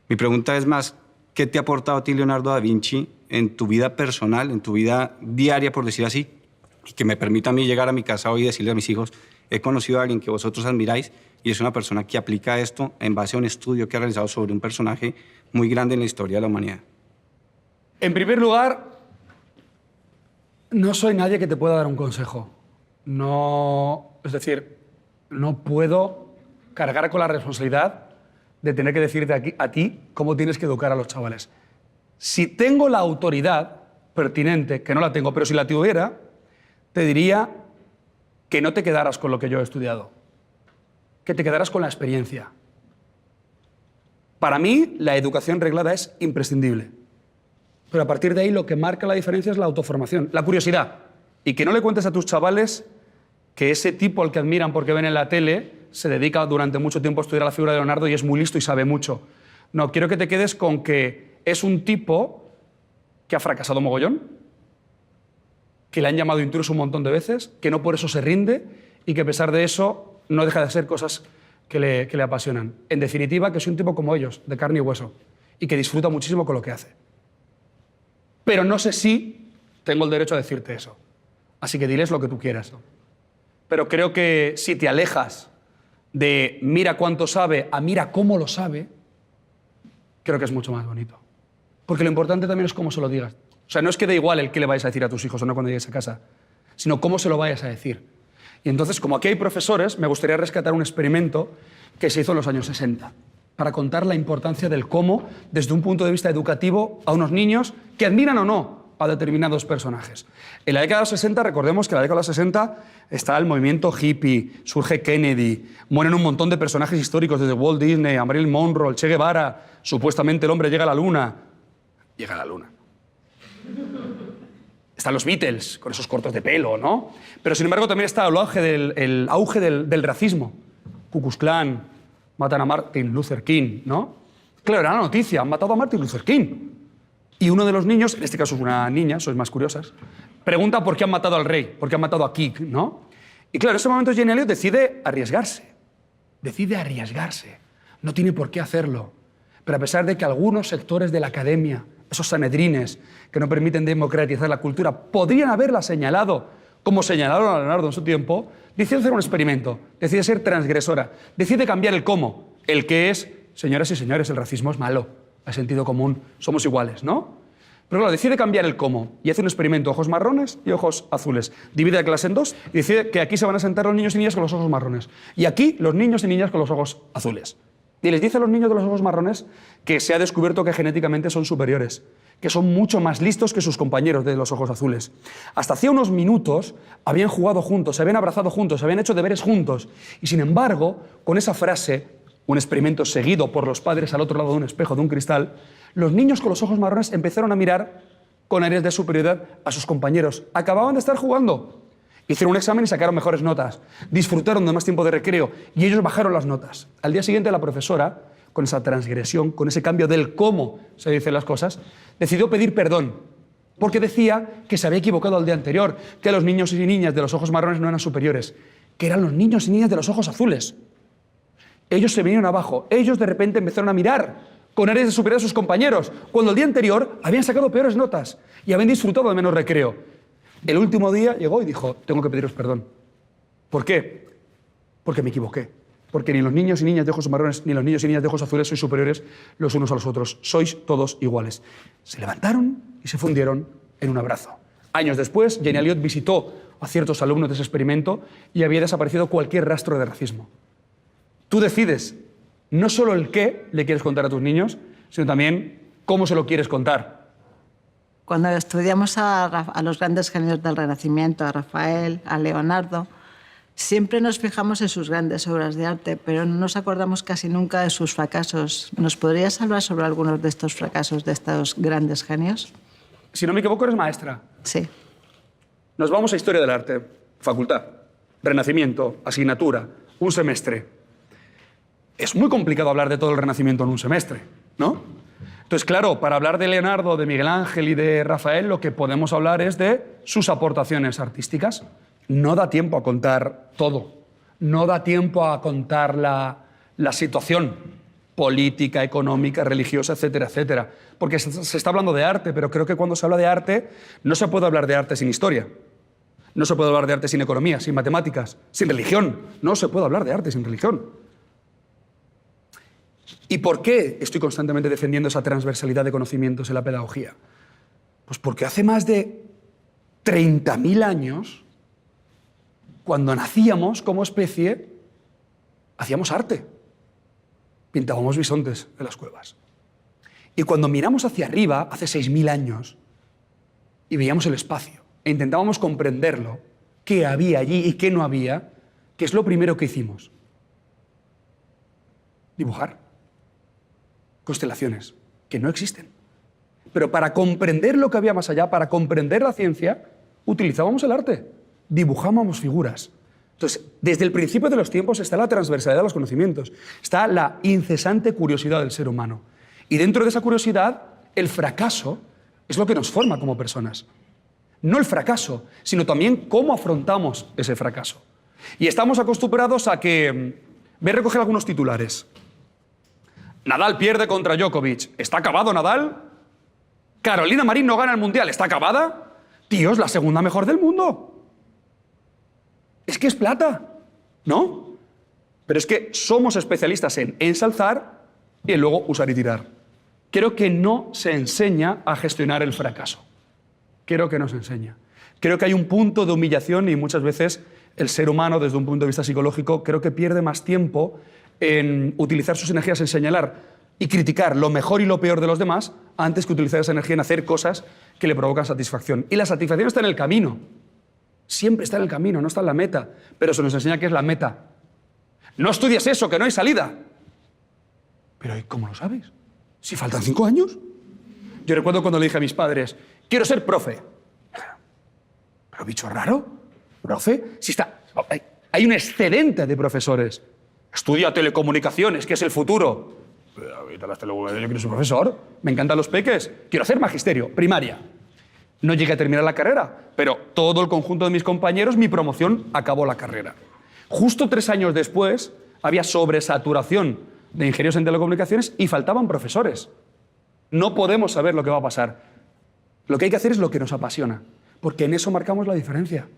Mi pregunta es más, ¿qué te ha aportado a ti Leonardo da Vinci en tu vida personal, en tu vida diaria, por decir así? Y que me permita a mí llegar a mi casa hoy y decirle a mis hijos, he conocido a alguien que vosotros admiráis y es una persona que aplica esto en base a un estudio que ha realizado sobre un personaje muy grande en la historia de la humanidad. En primer lugar, no soy nadie que te pueda dar un consejo. No, es decir, no puedo cargar con la responsabilidad de tener que decirte a ti cómo tienes que educar a los chavales. Si tengo la autoridad pertinente, que no la tengo, pero si la tuviera, te diría que no te quedaras con lo que yo he estudiado, que te quedaras con la experiencia. Para mí, la educación reglada es imprescindible. Pero a partir de ahí lo que marca la diferencia es la autoformación, la curiosidad. Y que no le cuentes a tus chavales que ese tipo al que admiran porque ven en la tele se dedica durante mucho tiempo a estudiar la figura de Leonardo y es muy listo y sabe mucho. No, quiero que te quedes con que es un tipo que ha fracasado mogollón, que le han llamado intruso un montón de veces, que no por eso se rinde y que a pesar de eso no deja de hacer cosas que le apasionan. En definitiva, que es un tipo como ellos, de carne y hueso, y que disfruta muchísimo con lo que hace. Pero no sé si tengo el derecho a decirte eso. Así que diles lo que tú quieras. Pero creo que si te alejas de mira cuánto sabe a mira cómo lo sabe, creo que es mucho más bonito. Porque lo importante también es cómo se lo digas. O sea, no es que dé igual el qué le vayas a decir a tus hijos o no cuando llegues a casa, sino cómo se lo vayas a decir. Y entonces, como aquí hay profesores, me gustaría rescatar un experimento que se hizo en los años 60 para contar la importancia del cómo, desde un punto de vista educativo, a unos niños que admiran o no a determinados personajes. En la década de los 60, recordemos que en la década de los 60 está el movimiento hippie, surge Kennedy, mueren un montón de personajes históricos, desde Walt Disney, a Marilyn Monroe, el Che Guevara, supuestamente el hombre llega a la luna. Llega a la luna. Están los Beatles, con esos cortos de pelo, ¿no? Pero, sin embargo, también está el auge del racismo. Ku Klux Klan, matan a Martin Luther King, ¿no? Claro, era la noticia, han matado a Martin Luther King. Y uno de los niños, en este caso es una niña, sois más curiosas, pregunta por qué han matado al rey, por qué han matado a King, ¿no? Y claro, en ese momento Jane Elliot decide arriesgarse. Decide arriesgarse. No tiene por qué hacerlo. Pero a pesar de que algunos sectores de la academia, esos sanedrines que no permiten democratizar la cultura, podrían haberla señalado como señalaron a Leonardo en su tiempo, decide hacer un experimento, decide ser transgresora, decide cambiar el cómo, el que es, señoras y señores, el racismo es malo, al sentido común, somos iguales, ¿no? Pero claro, decide cambiar el cómo y hace un experimento, ojos marrones y ojos azules. Divide la clase en 2 y decide que aquí se van a sentar los niños y niñas con los ojos marrones y aquí los niños y niñas con los ojos azules. Y les dice a los niños de los ojos marrones que se ha descubierto que genéticamente son superiores, que son mucho más listos que sus compañeros de los ojos azules. Hasta hacía unos minutos habían jugado juntos, se habían abrazado juntos, se habían hecho deberes juntos. Y sin embargo, con esa frase, un experimento seguido por los padres al otro lado de un espejo, de un cristal, los niños con los ojos marrones empezaron a mirar con aires de superioridad a sus compañeros. Acababan de estar jugando. Hicieron un examen y sacaron mejores notas. Disfrutaron de más tiempo de recreo y ellos bajaron las notas. Al día siguiente la profesora, con esa transgresión, con ese cambio del cómo se dicen las cosas, decidió pedir perdón. Porque decía que se había equivocado al día anterior, que los niños y niñas de los ojos marrones no eran superiores, que eran los niños y niñas de los ojos azules. Ellos se vinieron abajo. Ellos de repente empezaron a mirar con aires de superioridad a sus compañeros, cuando el día anterior habían sacado peores notas y habían disfrutado de menos recreo. El último día llegó y dijo, tengo que pediros perdón. ¿Por qué? Porque me equivoqué. Porque ni los niños y niñas de ojos marrones ni los niños y niñas de ojos azules sois superiores los unos a los otros. Sois todos iguales. Se levantaron y se fundieron en un abrazo. Años después, Jane Elliot visitó a ciertos alumnos de ese experimento y había desaparecido cualquier rastro de racismo. Tú decides no solo el qué le quieres contar a tus niños, sino también cómo se lo quieres contar. Cuando estudiamos a los grandes genios del Renacimiento, a Rafael, a Leonardo, siempre nos fijamos en sus grandes obras de arte, pero no nos acordamos casi nunca de sus fracasos. ¿Nos podrías hablar sobre algunos de estos fracasos de estos grandes genios? Si no me equivoco, eres maestra. Sí. Nos vamos a Historia del Arte. facultad, Renacimiento, asignatura, un semestre. Es muy complicado hablar de todo el Renacimiento en un semestre, ¿no? Entonces, claro, para hablar de Leonardo, de Miguel Ángel y de Rafael, lo que podemos hablar es de sus aportaciones artísticas. No da tiempo a contar todo. No da tiempo a contar la situación política, económica, religiosa, etcétera, etcétera. Porque se está hablando de arte, pero creo que cuando se habla de arte, no se puede hablar de arte sin historia. No se puede hablar de arte sin economía, sin matemáticas, sin religión. No se puede hablar de arte sin religión. ¿Y por qué estoy constantemente defendiendo esa transversalidad de conocimientos en la pedagogía? Pues porque hace más de 30.000 años, cuando nacíamos como especie, hacíamos arte. Pintábamos bisontes en las cuevas. Y cuando miramos hacia arriba, hace 6.000 años, y veíamos el espacio, e intentábamos comprenderlo, qué había allí y qué no había, ¿qué es lo primero que hicimos? Dibujar. Constelaciones, que no existen. Pero para comprender lo que había más allá, para comprender la ciencia, utilizábamos el arte, dibujábamos figuras. Entonces, desde el principio de los tiempos está la transversalidad de los conocimientos, está la incesante curiosidad del ser humano. Y dentro de esa curiosidad, el fracaso es lo que nos forma como personas. No el fracaso, sino también cómo afrontamos ese fracaso. Y estamos acostumbrados a que... Voy a recoger algunos titulares. Nadal pierde contra Djokovic. ¿Está acabado Nadal? Carolina Marín no gana el Mundial. ¿Está acabada? Tío, es la segunda mejor del mundo. Es que es plata, ¿no? Pero es que somos especialistas en ensalzar y en luego usar y tirar. Creo que no se enseña a gestionar el fracaso. Creo que no se enseña. Creo que hay un punto de humillación y muchas veces el ser humano, desde un punto de vista psicológico, creo que pierde más tiempo en utilizar sus energías en señalar y criticar lo mejor y lo peor de los demás antes que utilizar esa energía en hacer cosas que le provocan satisfacción. Y la satisfacción está en el camino. Siempre está en el camino, no está en la meta. Pero se nos enseña que es la meta. No estudies eso, que no hay salida. Pero ¿y cómo lo sabes? Si faltan 5 años. Yo recuerdo cuando le dije a mis padres, quiero ser profe. ¿Pero bicho raro? ¿Profe? Si está... Hay un excedente de profesores. Estudia telecomunicaciones, que es el futuro. Ahorita las telecomunicaciones, yo quiero ser profesor. Me encantan los peques. Quiero hacer magisterio, primaria. No llegué a terminar la carrera, pero todo el conjunto de mis compañeros, mi promoción, acabó la carrera. Justo 3 años después, había sobresaturación de ingenieros en telecomunicaciones y faltaban profesores. No podemos saber lo que va a pasar. Lo que hay que hacer es lo que nos apasiona, porque en eso marcamos la diferencia.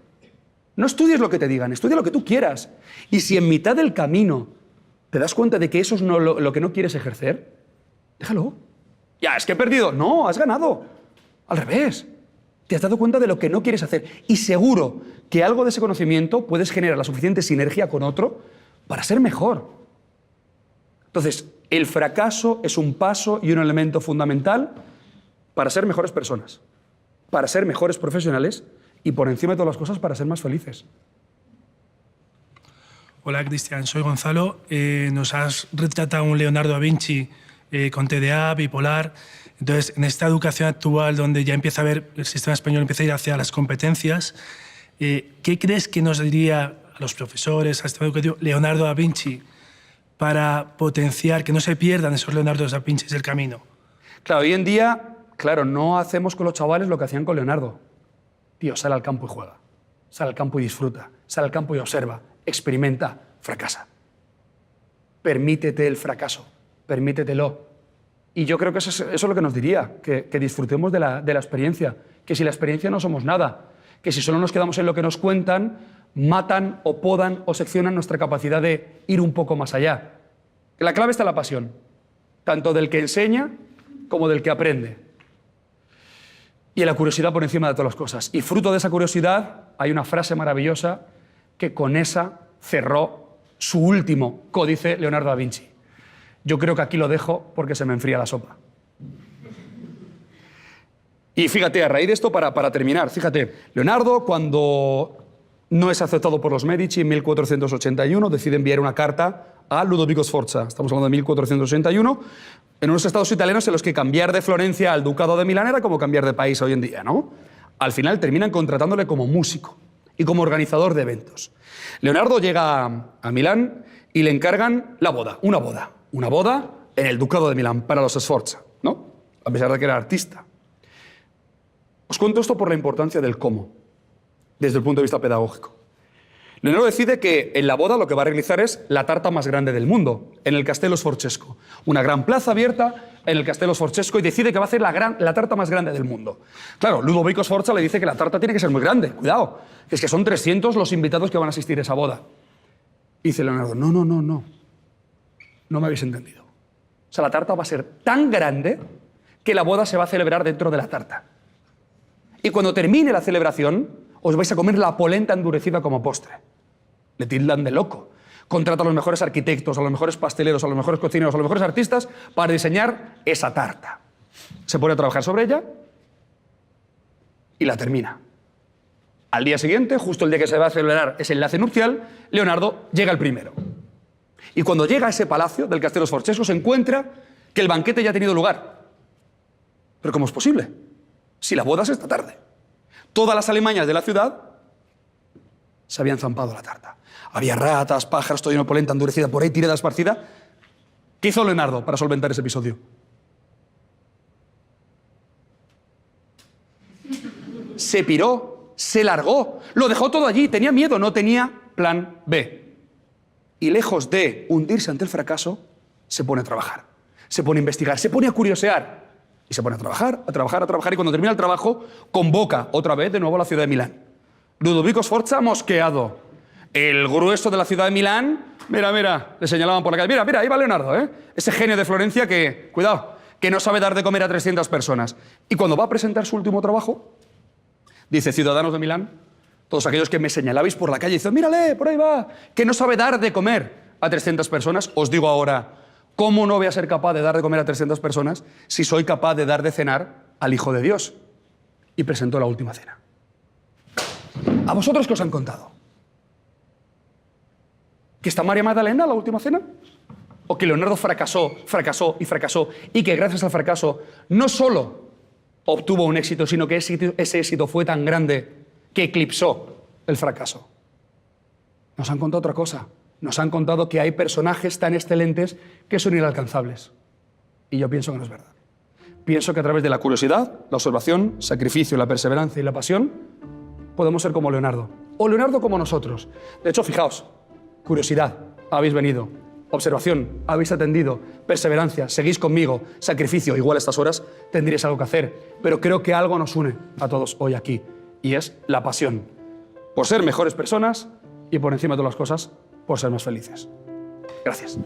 No estudies lo que te digan, estudia lo que tú quieras. Y si en mitad del camino te das cuenta de que eso es lo que no quieres ejercer, déjalo. Ya, es que he perdido. No, has ganado. Al revés. Te has dado cuenta de lo que no quieres hacer. Y seguro que algo de ese conocimiento puedes generar la suficiente sinergia con otro para ser mejor. Entonces, el fracaso es un paso y un elemento fundamental para ser mejores personas, para ser mejores profesionales y, por encima de todas las cosas, para ser más felices. Hola, Cristian. Soy Gonzalo. Nos has retratado a un Leonardo da Vinci con TDA, bipolar. Entonces, en esta educación actual, donde ya empieza a ver, el sistema español empieza a ir hacia las competencias, ¿qué crees que nos diría a los profesores, al sistema educativo, Leonardo da Vinci, para potenciar, que no se pierdan esos Leonardo da Vinci del camino? Claro, hoy en día, claro, no hacemos con los chavales lo que hacían con Leonardo. Tío, sale al campo y juega. Sale al campo y disfruta. Sale al campo y observa. Experimenta. Fracasa. Permítete el fracaso. Permítetelo. Y yo creo que eso es lo que nos diría, que disfrutemos de la experiencia. Que si la experiencia no somos nada. Que si solo nos quedamos en lo que nos cuentan, matan o podan o seccionan nuestra capacidad de ir un poco más allá. La clave está en la pasión. Tanto del que enseña como del que aprende. Y en la curiosidad por encima de todas las cosas. Y fruto de esa curiosidad hay una frase maravillosa que con esa cerró su último códice Leonardo da Vinci. Yo creo que aquí lo dejo porque se me enfría la sopa. Y fíjate, a raíz de esto, para terminar, fíjate, Leonardo, cuando no es aceptado por los Medici en 1481, decide enviar una carta a Ludovico Sforza. Estamos hablando de 1481, en unos estados italianos en los que cambiar de Florencia al Ducado de Milán era como cambiar de país hoy en día, ¿no? Al final terminan contratándole como músico. y como organizador de eventos. Leonardo llega a Milán y le encargan la boda, una boda en el Ducado de Milán para los Sforza, ¿no? A pesar de que era artista. Os cuento esto por la importancia del cómo, desde el punto de vista pedagógico. Leonardo decide que en la boda lo que va a realizar es la tarta más grande del mundo, en el Castello Sforzesco. Una gran plaza abierta en el Castello Sforzesco y decide que va a hacer la tarta más grande del mundo. Claro, Ludovico Sforza le dice que la tarta tiene que ser muy grande. Cuidado, que es que son 300 los invitados que van a asistir a esa boda. Y dice Leonardo, no me habéis entendido. O sea, la tarta va a ser tan grande que la boda se va a celebrar dentro de la tarta. Y cuando termine la celebración, os vais a comer la polenta endurecida como postre. Le tildan de loco. Contrata a los mejores arquitectos, a los mejores pasteleros, a los mejores cocineros, a los mejores artistas para diseñar esa tarta. Se pone a trabajar sobre ella y la termina. Al día siguiente, justo el día que se va a celebrar ese enlace nupcial, Leonardo llega el primero. Y cuando llega a ese palacio del Castello Sforzesco se encuentra que el banquete ya ha tenido lugar. ¿Pero cómo es posible? Si la boda es esta tarde. Todas las alimañas de la ciudad se habían zampado la tarta. Había ratas, pájaros, todo lleno de polenta endurecida por ahí, tirada esparcida. ¿Qué hizo Leonardo para solventar ese episodio? Se piró, se largó, lo dejó todo allí, tenía miedo, no tenía plan B. Y lejos de hundirse ante el fracaso, se pone a trabajar, se pone a investigar, se pone a curiosear. Y se pone a trabajar, y cuando termina el trabajo, convoca otra vez de nuevo a la ciudad de Milán. Ludovico Sforza mosqueado. El grueso de la ciudad de Milán, mira, le señalaban por la calle. Mira, ahí va Leonardo, ¿eh? Ese genio de Florencia que, cuidado, que no sabe dar de comer a 300 personas. Y cuando va a presentar su último trabajo, dice, ciudadanos de Milán, todos aquellos que me señalabais por la calle, dicen, mírale, por ahí va, que no sabe dar de comer a 300 personas, os digo ahora, ¿cómo no voy a ser capaz de dar de comer a 300 personas si soy capaz de dar de cenar al Hijo de Dios? Y presentó la última cena. ¿A vosotros qué os han contado? ¿Que está María Magdalena la última cena? ¿O que Leonardo fracasó y que gracias al fracaso no solo obtuvo un éxito, sino que ese éxito fue tan grande que eclipsó el fracaso? Nos han contado otra cosa. Nos han contado que hay personajes tan excelentes que son inalcanzables. Y yo pienso que no es verdad. Pienso que a través de la curiosidad, la observación, sacrificio, la perseverancia y la pasión, podemos ser como Leonardo. O Leonardo como nosotros. De hecho, fijaos, curiosidad, habéis venido. Observación, habéis atendido. Perseverancia, seguís conmigo. Sacrificio, igual a estas horas tendríais algo que hacer. Pero creo que algo nos une a todos hoy aquí. Y es la pasión. Por ser mejores personas y por encima de todas las cosas, por ser más felices. Gracias.